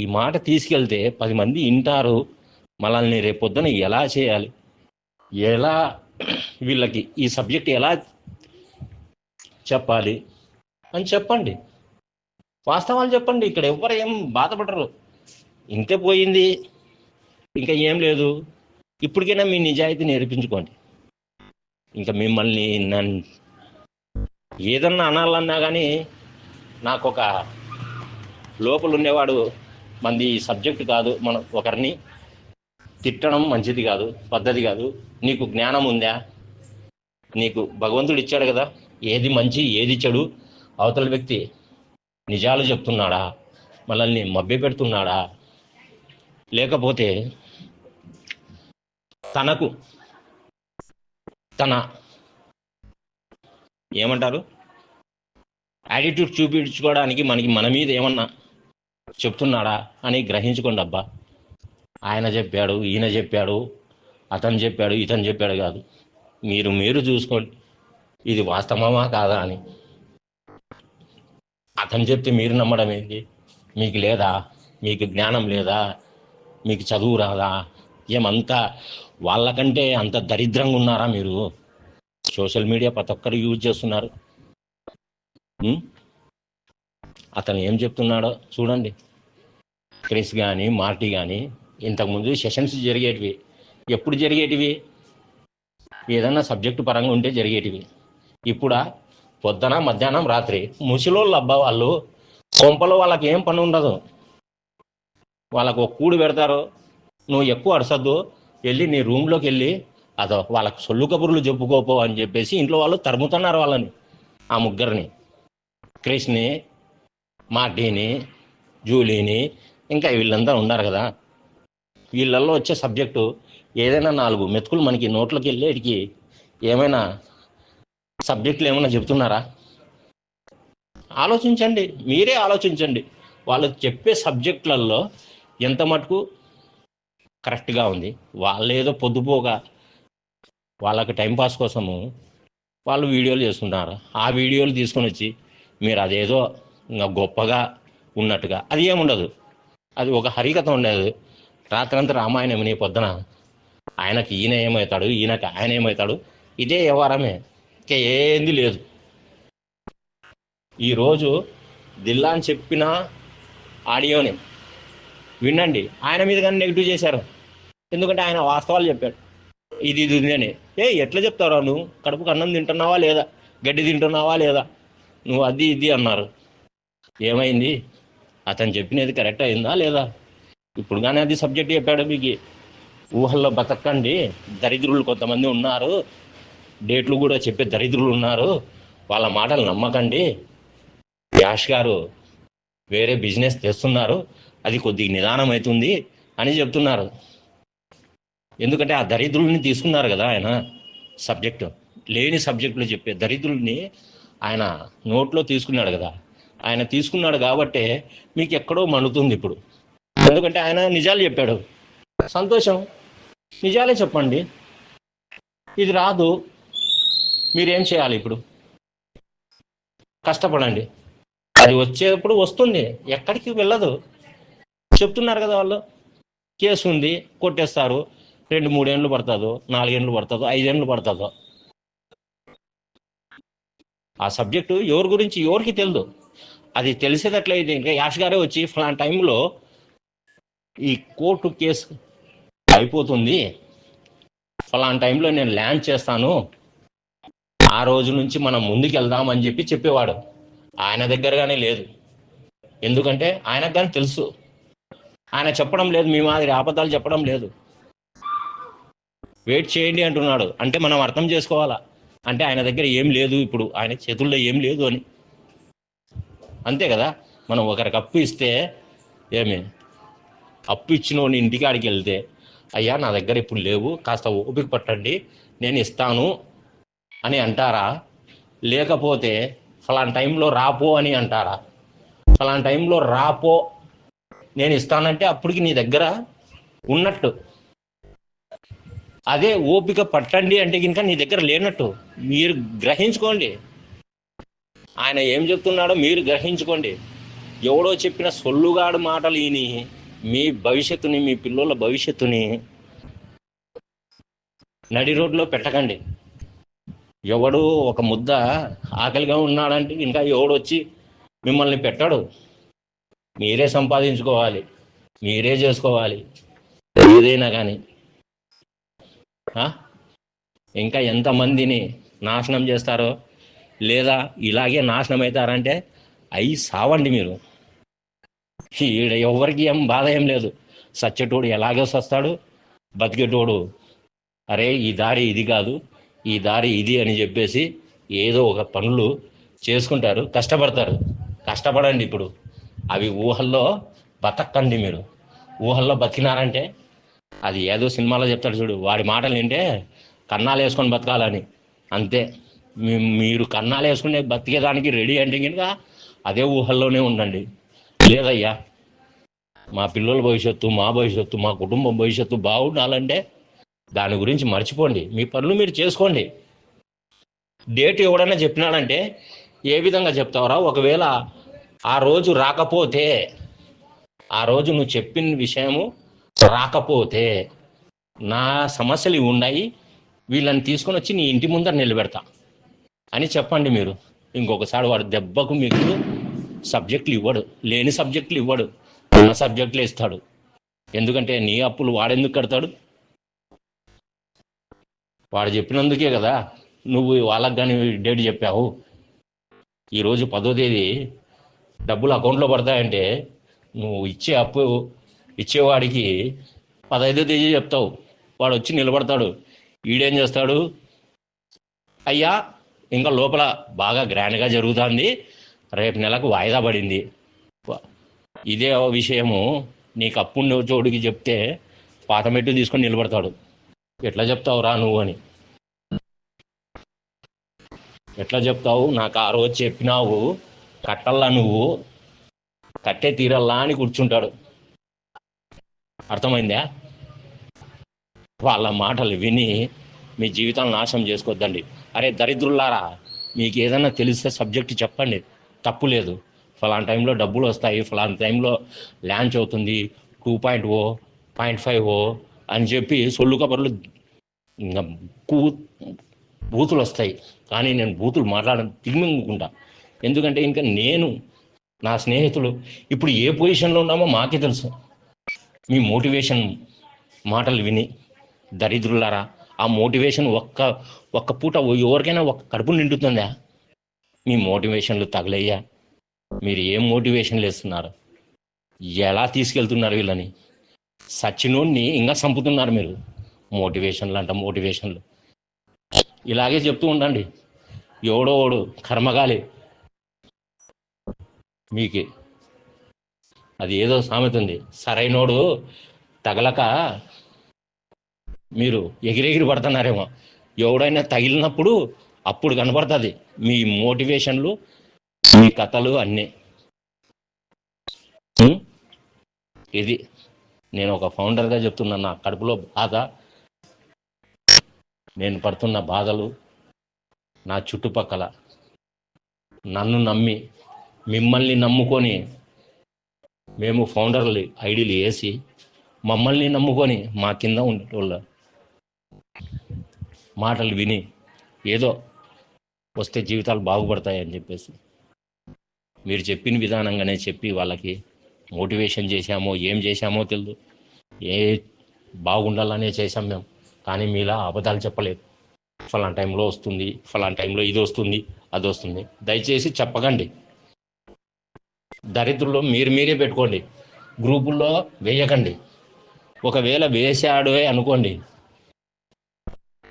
ఈ మాట తీసుకెళ్తే 10 మంది వింటారు. మనల్ని రేపొద్దున ఎలా చేయాలి, ఎలా వీళ్ళకి ఈ సబ్జెక్ట్ ఎలా చెప్పాలి అని చెప్పండి. వాస్తవాలు చెప్పండి. ఇక్కడ ఎవ్వరు ఏం బాధపడరు. ఇంతే పోయింది, ఇంకా ఏం లేదు. ఇప్పటికైనా మీ నిజాయితీ నేర్పించుకోండి. ఇంకా మిమ్మల్ని ఏదన్నా అనాలన్నా కానీ నాకు ఒక లోపల ఉండేవాడు, మంది సబ్జెక్ట్ కాదు, మనం ఒకరిని తిట్టడం మంచిది కాదు, పద్ధతి కాదు. నీకు జ్ఞానం ఉందా? నీకు భగవంతుడు ఇచ్చాడు కదా, ఏది మంచి ఏది చెడు, అవతల వ్యక్తి నిజాలు చెప్తున్నాడా, మనల్ని మభ్య పెడుతున్నాడా, లేకపోతే తన ఏమంటారు యాటిట్యూడ్ చూపించుకోవడానికి మన మీద ఏమన్నా చెప్తున్నాడా అని గ్రహించుకోండి అబ్బా. ఆయన చెప్పాడు, ఈయన చెప్పాడు, అతను చెప్పాడు, ఇతను చెప్పాడు కాదు. మీరు చూసుకోండి, ఇది వాస్తవమా కాదా అని. అతను చెప్తే మీరు నమ్మడం ఏంటి? మీకు లేదా? మీకు జ్ఞానం లేదా? మీకు చదువు రాదా? ఏమంతా వాళ్ళకంటే అంత దరిద్రంగా ఉన్నారా మీరు? సోషల్ మీడియా ప్రతి ఒక్కరు యూజ్ చేస్తున్నారు. అతను ఏం చెప్తున్నాడో చూడండి. క్రిస్ కానీ మార్టీ కానీ ఇంతకుముందు సెషన్స్ జరిగేటివి. ఎప్పుడు జరిగేటివి? ఏదన్నా సబ్జెక్టు పరంగా ఉంటే జరిగేటివి. ఇప్పుడా పొద్దున, మధ్యాహ్నం, రాత్రి. ముసలోళ్ళు అబ్బా వాళ్ళు, కొంపలో వాళ్ళకి ఏం పని ఉండదు. వాళ్ళకు ఒక కూడు పెడతారు, నువ్వు ఎక్కువ అరసద్దు, వెళ్ళి నీ రూమ్లోకి వెళ్ళి వాళ్ళకు సొల్లు కబుర్లు చెప్పుకోపో అని చెప్పేసి ఇంట్లో వాళ్ళు తరుముతున్నారు వాళ్ళని. ఆ ముగ్గురిని, క్రిస్ని, మార్టీని, జూలీని, ఇంకా వీళ్ళందరూ ఉన్నారు కదా. వీళ్ళల్లో వచ్చే సబ్జెక్టు ఏదైనా 4 మెతుకులు మనకి నోట్లోకి వెళ్ళేటికి ఏమైనా సబ్జెక్టులు ఏమైనా చెప్తున్నారా? ఆలోచించండి, మీరే ఆలోచించండి. వాళ్ళు చెప్పే సబ్జెక్టులలో ఎంత మటుకు కరెక్ట్గా ఉంది. వాళ్ళు ఏదో పొద్దుపోగా వాళ్ళకి టైంపాస్ కోసము వాళ్ళు వీడియోలు చేస్తున్నారు. ఆ వీడియోలు తీసుకొని వచ్చి మీరు అదేదో ఇంకా గొప్పగా ఉన్నట్టుగా, అది ఏముండదు. అది ఒక హరికథ ఉండేది. రాత్రంతా రామాయణం నీ పొద్దున ఆయనకి ఈయన ఏమవుతాడు, ఈయనకి ఆయన ఏమవుతాడు, ఇదే వ్యవహారమే, ఇంకా ఏంది లేదు. ఈరోజు దిల్లా అని చెప్పిన ఆడియోని వినండి, ఆయన మీద కానీ నెగిటివ్ చేశారు. ఎందుకంటే ఆయన వాస్తవాలు చెప్పాడు. ఇది ఉంది అని. ఎట్లా చెప్తారా? నువ్వు కడుపుకు అన్నం తింటున్నావా లేదా, గడ్డి తింటున్నావా లేదా, నువ్వు అది ఇది అన్నారు. ఏమైంది? అతను చెప్పినది కరెక్ట్ అయిందా లేదా? ఇప్పుడు కానీ అది సబ్జెక్ట్ చెప్పాడు మీకు. ఊహల్లో బతకండి, దరిద్రులు కొంతమంది ఉన్నారు, డేట్లు కూడా చెప్పే దరిద్రులు ఉన్నారు, వాళ్ళ మాటలు నమ్మకండి, యాష్ గారు వేరే బిజినెస్ తెస్తున్నారు, అది కొద్దిగా నిదానం అవుతుంది అని చెప్తున్నారు. ఎందుకంటే ఆ దరిద్రుల్ని తీసుకున్నారు కదా ఆయన సబ్జెక్టు. లేని సబ్జెక్టులు చెప్పే దరిద్రుల్ని ఆయన నోట్లో తీసుకున్నాడు కదా. ఆయన తీసుకున్నాడు కాబట్టే మీకు ఎక్కడో మండుతుంది ఇప్పుడు. ఎందుకంటే ఆయన నిజాలు చెప్పాడు. సంతోషం, నిజాలే చెప్పండి. ఇది రాదు, మీరేం చేయాలి ఇప్పుడు? కష్టపడండి, అది వచ్చేప్పుడు వస్తుంది, ఎక్కడికి వెళ్ళదు. చెప్తున్నారు కదా వాళ్ళు, కేసు ఉంది కొట్టేస్తారు, 2-3 ఏళ్ళు పడుతుందో, 4 ఏళ్ళు పడుతుందో, 5 ఏళ్ళు పడుతుందో. ఆ సబ్జెక్టు ఎవరి గురించి ఎవరికి తెలియదు. అది తెలిసేటట్లయితే ఇంకా యాష్ గారే వచ్చి ఫలానా టైంలో ఈ కోర్టు కేసు అయిపోతుంది, ఫలానా టైంలో నేను ల్యాండ్ చేస్తాను, ఆ రోజు నుంచి మనం ముందుకు వెళ్దామని చెప్పేవాడు. ఆయన దగ్గరగానే లేదు. ఎందుకంటే ఆయనకు కానీ తెలుసు, ఆయన చెప్పడం లేదు, మీ మాదిరి అబద్ధాలు చెప్పడం లేదు. వెయిట్ చేయండి అంటున్నాడు అంటే మనం అర్థం చేసుకోవాలా, అంటే ఆయన దగ్గర ఏం లేదు, ఇప్పుడు ఆయన చేతుల్లో ఏం లేదు అని. అంతే కదా. మనం ఒకరికి అప్పు ఇస్తే, ఏమి అప్పు ఇచ్చినోని ఇంటికి ఆడికి వెళ్తే, అయ్యా నా దగ్గర ఇప్పుడు లేవు, కాస్త ఓపిక పట్టండి నేను ఇస్తాను అని అంటారా? లేకపోతే ఫలానా టైంలో రాపో అని అంటారా? ఫలానా టైంలో రాపో నేను ఇస్తానంటే అప్పటికి నీ దగ్గర ఉన్నట్టు. అదే ఓపిక పట్టండి అంటే కనుక నీ దగ్గర లేనట్టు. మీరు గ్రహించుకోండి, ఆయన ఏం చెప్తున్నాడో మీరు గ్రహించుకోండి. ఎవడో చెప్పిన సొల్లుగాడు మాటలు ఈని మీ భవిష్యత్తుని, మీ పిల్లల భవిష్యత్తుని నడి రోడ్లో పెట్టకండి. ఎవడు ఒక ముద్ద ఆకలిగా ఉన్నాడంటే ఇంకా ఎవడొచ్చి మిమ్మల్ని పెట్టాడు. మీరే సంపాదించుకోవాలి, మీరే చేసుకోవాలి ఏదైనా కానీ. ఇంకా ఎంతమందిని నాశనం చేస్తారో, లేదా ఇలాగే నాశనం అవుతారంటే అయి సావండి మీరు. ఈడ ఎవరికి ఏం బాధ ఏం లేదు. సచ్చేటోడు ఎలాగో సస్తాడు, బతికేటోడు అరే ఈ దారి ఇది కాదు, ఈ దారి ఇది అని చెప్పేసి ఏదో ఒక పనులు చేసుకుంటారు, కష్టపడతారు. కష్టపడండి ఇప్పుడు. అవి ఊహల్లో బతకండి మీరు. ఊహల్లో బతికినారంటే అది ఏదో సినిమాలో చెప్తాడు చూడు, వాడి మాటలు ఏంటే కన్నాలు వేసుకొని బతకాలని. అంతే. మీరు కన్నాలు వేసుకునే బతికేదానికి రెడీ అంటే కనుక అదే ఊహల్లోనే ఉండండి. లేదయ్యా మా పిల్లల భవిష్యత్తు, మా భవిష్యత్తు, మా కుటుంబం భవిష్యత్తు బాగుండాలంటే దాని గురించి మర్చిపోండి, మీ పనులు మీరు చేసుకోండి. డేట్ ఎవడన్నా చెప్పినాడంటే ఏ విధంగా చెప్తావురా? ఒకవేళ ఆ రోజు రాకపోతే, ఆ రోజు నువ్వు చెప్పిన విషయము రాకపోతే, నా సమస్యలు ఇవి ఉన్నాయి, వీళ్ళని తీసుకొని వచ్చి నీ ఇంటి ముందర నిలబెడతా అని చెప్పండి మీరు. ఇంకొకసారి వాడు దెబ్బకు మీకు సబ్జెక్టులు ఇవ్వడు, లేని సబ్జెక్టులు ఇవ్వడు, ఉన్న సబ్జెక్టులు ఇస్తాడు. ఎందుకంటే నీ అప్పులు వాడెందుకు కడతాడు? వాడు చెప్పినందుకే కదా నువ్వు వాళ్ళకి కానీ డేట్ చెప్పావు. ఈరోజు 10వ తేదీ డబ్బులు అకౌంట్లో పడతాయంటే నువ్వు ఇచ్చే అప్పు ఇచ్చేవాడికి 15వ తేదీ చెప్తావు, వాడు వచ్చి నిలబడతాడు. ఈడేం చేస్తాడు? అయ్యా ఇంకా లోపల బాగా గ్రాండ్గా జరుగుతుంది, రేపు నెలకు వాయిదా పడింది, ఇదే విషయము నీకు అప్పుండే చోటుకి చెప్తే పాత మెట్టు తీసుకొని నిలబడతాడు. ఎట్లా చెప్తావు రా నువ్వు అని? ఎట్లా చెప్తావు? నాకు ఆ రోజు చెప్పినావు కట్టల్లా, నువ్వు కట్టే తీరల్లా అని కూర్చుంటాడు. అర్థమైందా? వాళ్ళ మాటలు విని మీ జీవితాన్ని నాశనం చేసుకోవద్దండి. అరే దరిద్రులారా, మీకు ఏదైనా తెలిస్తే సబ్జెక్ట్ చెప్పండి, తప్పు లేదు. ఫలానా టైంలో డబ్బులు వస్తాయి, ఫలానా టైంలో ల్యాంచ్ అవుతుంది, 2.0 0.5 అని చెప్పి సొల్లు కబర్లు ఇంకా బూతులు వస్తాయి. కానీ నేను బూతులు మాట్లాడడం తిరిమింగుకుంటా. ఎందుకంటే ఇంకా నేను, నా స్నేహితులు ఇప్పుడు ఏ పొజిషన్లో ఉన్నామో మాకే తెలుసు. మీ మోటివేషన్ మాటలు విని దరిద్రులారా, ఆ మోటివేషన్ ఒక్క పూట ఎవరికైనా ఒక్క కడుపు నిండుతుందా? మీ మోటివేషన్లు తగలయ్యా. మీరు ఏం మోటివేషన్లు ఇస్తున్నారు, ఎలా తీసుకెళ్తున్నారు వీళ్ళని? సచినోడిని ఇంకా చంపుతున్నారు మీరు. మోటివేషన్లు ఇలాగే చెప్తూ ఉండండి. ఎవడో ఓడు కర్మగాలి మీకు. అది ఏదో సామెత ఉంది, సరైనోడు తగలక మీరు ఎగిరెగిరి పడుతున్నారేమో. ఎవడైనా తగిలినప్పుడు అప్పుడు కనపడుతుంది మీ మోటివేషన్లు, మీ కథలు అన్నీ. ఇది నేను ఒక ఫౌండర్గా చెప్తున్నా. నా కడుపులో బాధ, నేను పడుతున్న బాధలు, నా చుట్టుపక్కల నన్ను నమ్మి మిమ్మల్ని నమ్ముకొని మేము ఫౌండర్లు ఐడీలు వేసి మమ్మల్ని నమ్ముకొని మా కింద ఉండేటోళ్ళ మాటలు విని ఏదో వస్తే జీవితాలు బాగుపడతాయని చెప్పేసి మీరు చెప్పిన విధానంగానే చెప్పి వాళ్ళకి మోటివేషన్ చేశామో ఏం చేశామో తెలియదు. ఏ బాగుండాలనే చేశాం మేము, కానీ మీలా అబద్ధాలు చెప్పలేదు. ఫలానా టైంలో వస్తుంది, ఫలానా టైంలో ఇది వస్తుంది, అది వస్తుంది. దయచేసి చెప్పకండి. దరిద్రులు మీరే పెట్టుకోండి, గ్రూపుల్లో వేయకండి. ఒకవేళ వేసాడు అనుకోండి,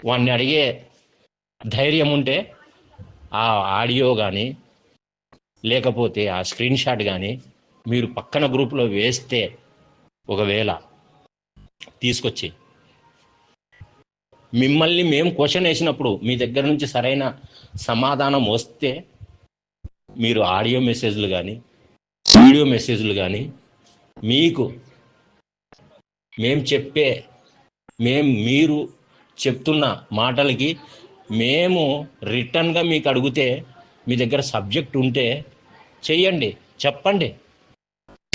వాడిని అడిగే ధైర్యం ఉంటే ఆ ఆడియో కానీ లేకపోతే ఆ స్క్రీన్ షాట్ కానీ మీరు పక్కన గ్రూప్లో వేస్తే, ఒకవేళ తీసుకొచ్చి మిమ్మల్ని మేము క్వశ్చన్ వేసినప్పుడు మీ దగ్గర నుంచి సరైన సమాధానం వస్తే మీరు ఆడియో మెసేజ్లు కానీ వీడియో మెసేజ్లు కానీ మీకు మీరు చెప్తున్న మాటలకి మేము రిటర్న్గా మీకు అడిగితే మీ దగ్గర సబ్జెక్ట్ ఉంటే చెయ్యండి, చెప్పండి.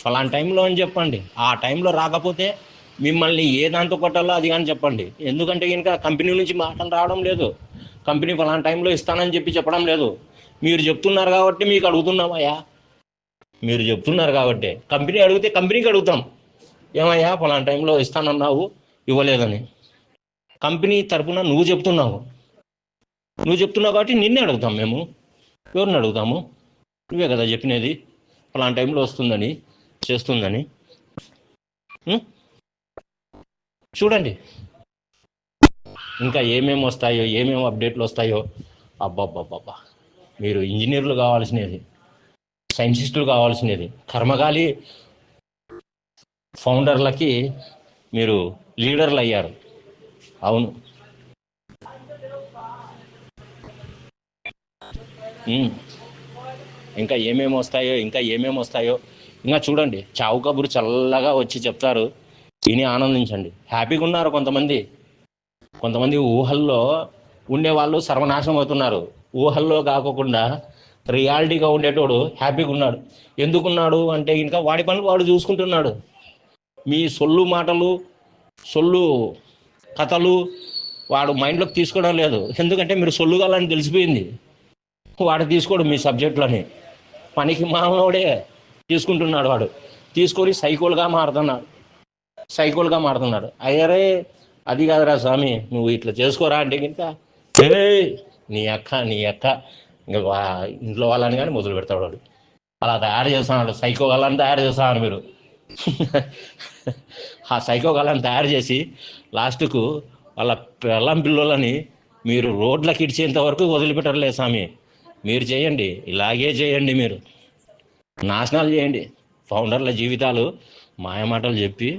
ఫలానా టైంలో అని చెప్పండి. ఆ టైంలో రాకపోతే మిమ్మల్ని ఏ దాంతో కొట్టాలో అది కానీ చెప్పండి. ఎందుకంటే ఇంకా కంపెనీ నుంచి మాటలు రావడం లేదు, కంపెనీ ఫలానా టైంలో ఇస్తానని చెప్పడం లేదు. మీరు చెప్తున్నారు కాబట్టి మీకు అడుగుతున్నామయ్యా. మీరు చెప్తున్నారు కాబట్టి కంపెనీ అడిగితే కంపెనీకి అడుగుతాం, ఏమయ్యా ఫలానా టైంలో ఇస్తానన్నావు ఇవ్వలేదని. కంపెనీ తరపున నువ్వు చెప్తున్నావు కాబట్టి నిన్నే అడుగుతాం. మేము ఎవరిని అడుగుతాము? నువ్వే కదా చెప్పినది, ఫలానా టైంలో వస్తుందని, చేస్తుందని. చూడండి ఇంకా ఏమేమి వస్తాయో, ఏమేమి అప్డేట్లు వస్తాయో. అబ్బాబ్బాబ్బా, మీరు ఇంజనీర్లు కావాల్సినది, సైంటిస్టులు కావాల్సినది, కర్మగాలి ఫౌండర్లకి మీరు లీడర్లు అయ్యారు. అవును, ఇంకా ఏమేమి వస్తాయో ఇంకా చూడండి. చావు కబురు చల్లగా వచ్చి చెప్తారు, విని ఆనందించండి. హ్యాపీగా ఉన్నారు కొంతమంది ఊహల్లో ఉండేవాళ్ళు సర్వనాశనం అవుతున్నారు. ఊహల్లో కాకుండా రియాలిటీగా ఉండేటోడు హ్యాపీగా ఉన్నాడు. ఎందుకున్నాడు అంటే ఇంకా వాడి పనులు వాడు చూసుకుంటున్నాడు. మీ సొల్లు మాటలు, సొల్లు కథలు వాడు మైండ్లోకి తీసుకోవడం లేదు. ఎందుకంటే మీరు సొల్లుగాలని తెలిసిపోయింది. వాడు తీసుకోడు మీ సబ్జెక్టులని, పనికి మానవుడే తీసుకుంటున్నాడు. వాడు తీసుకొని సైకోల్గా మారుతున్నాడు. అయ్యరే అది కాదురా స్వామి, నువ్వు ఇట్లా చేసుకోరా అంటే ఇంకా నీ అక్క ఇంకా ఇంట్లో వాళ్ళని కానీ మొదలు పెడతాడు వాడు. అలా తయారు చేస్తున్నాడు, సైకో వాళ్ళని తయారు చేస్తున్నారు మీరు. ఆ సైకో వాళ్ళని తయారు చేసి లాస్ట్కు వాళ్ళ పిల్లం పిల్లలని మీరు రోడ్లకి ఇడిచేంత వరకు వదిలిపెట్టరులే స్వామి. మీరు చేయండి, ఇలాగే చేయండి. మీరు నాశనాలు చేయండి, ఫౌండర్ల జీవితాలు మాయమాటలు చెప్పి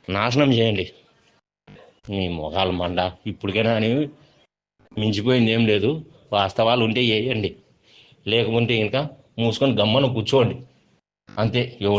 నాశనం చేయండి. నీ మొగాలు మండ. ఇప్పటికైనా అని మించిపోయింది ఏం లేదు. వాస్తవాలు ఉంటే వేయండి, లేకపోతే ఇంకా మూసుకొని గమ్మను కూర్చోండి అంతే.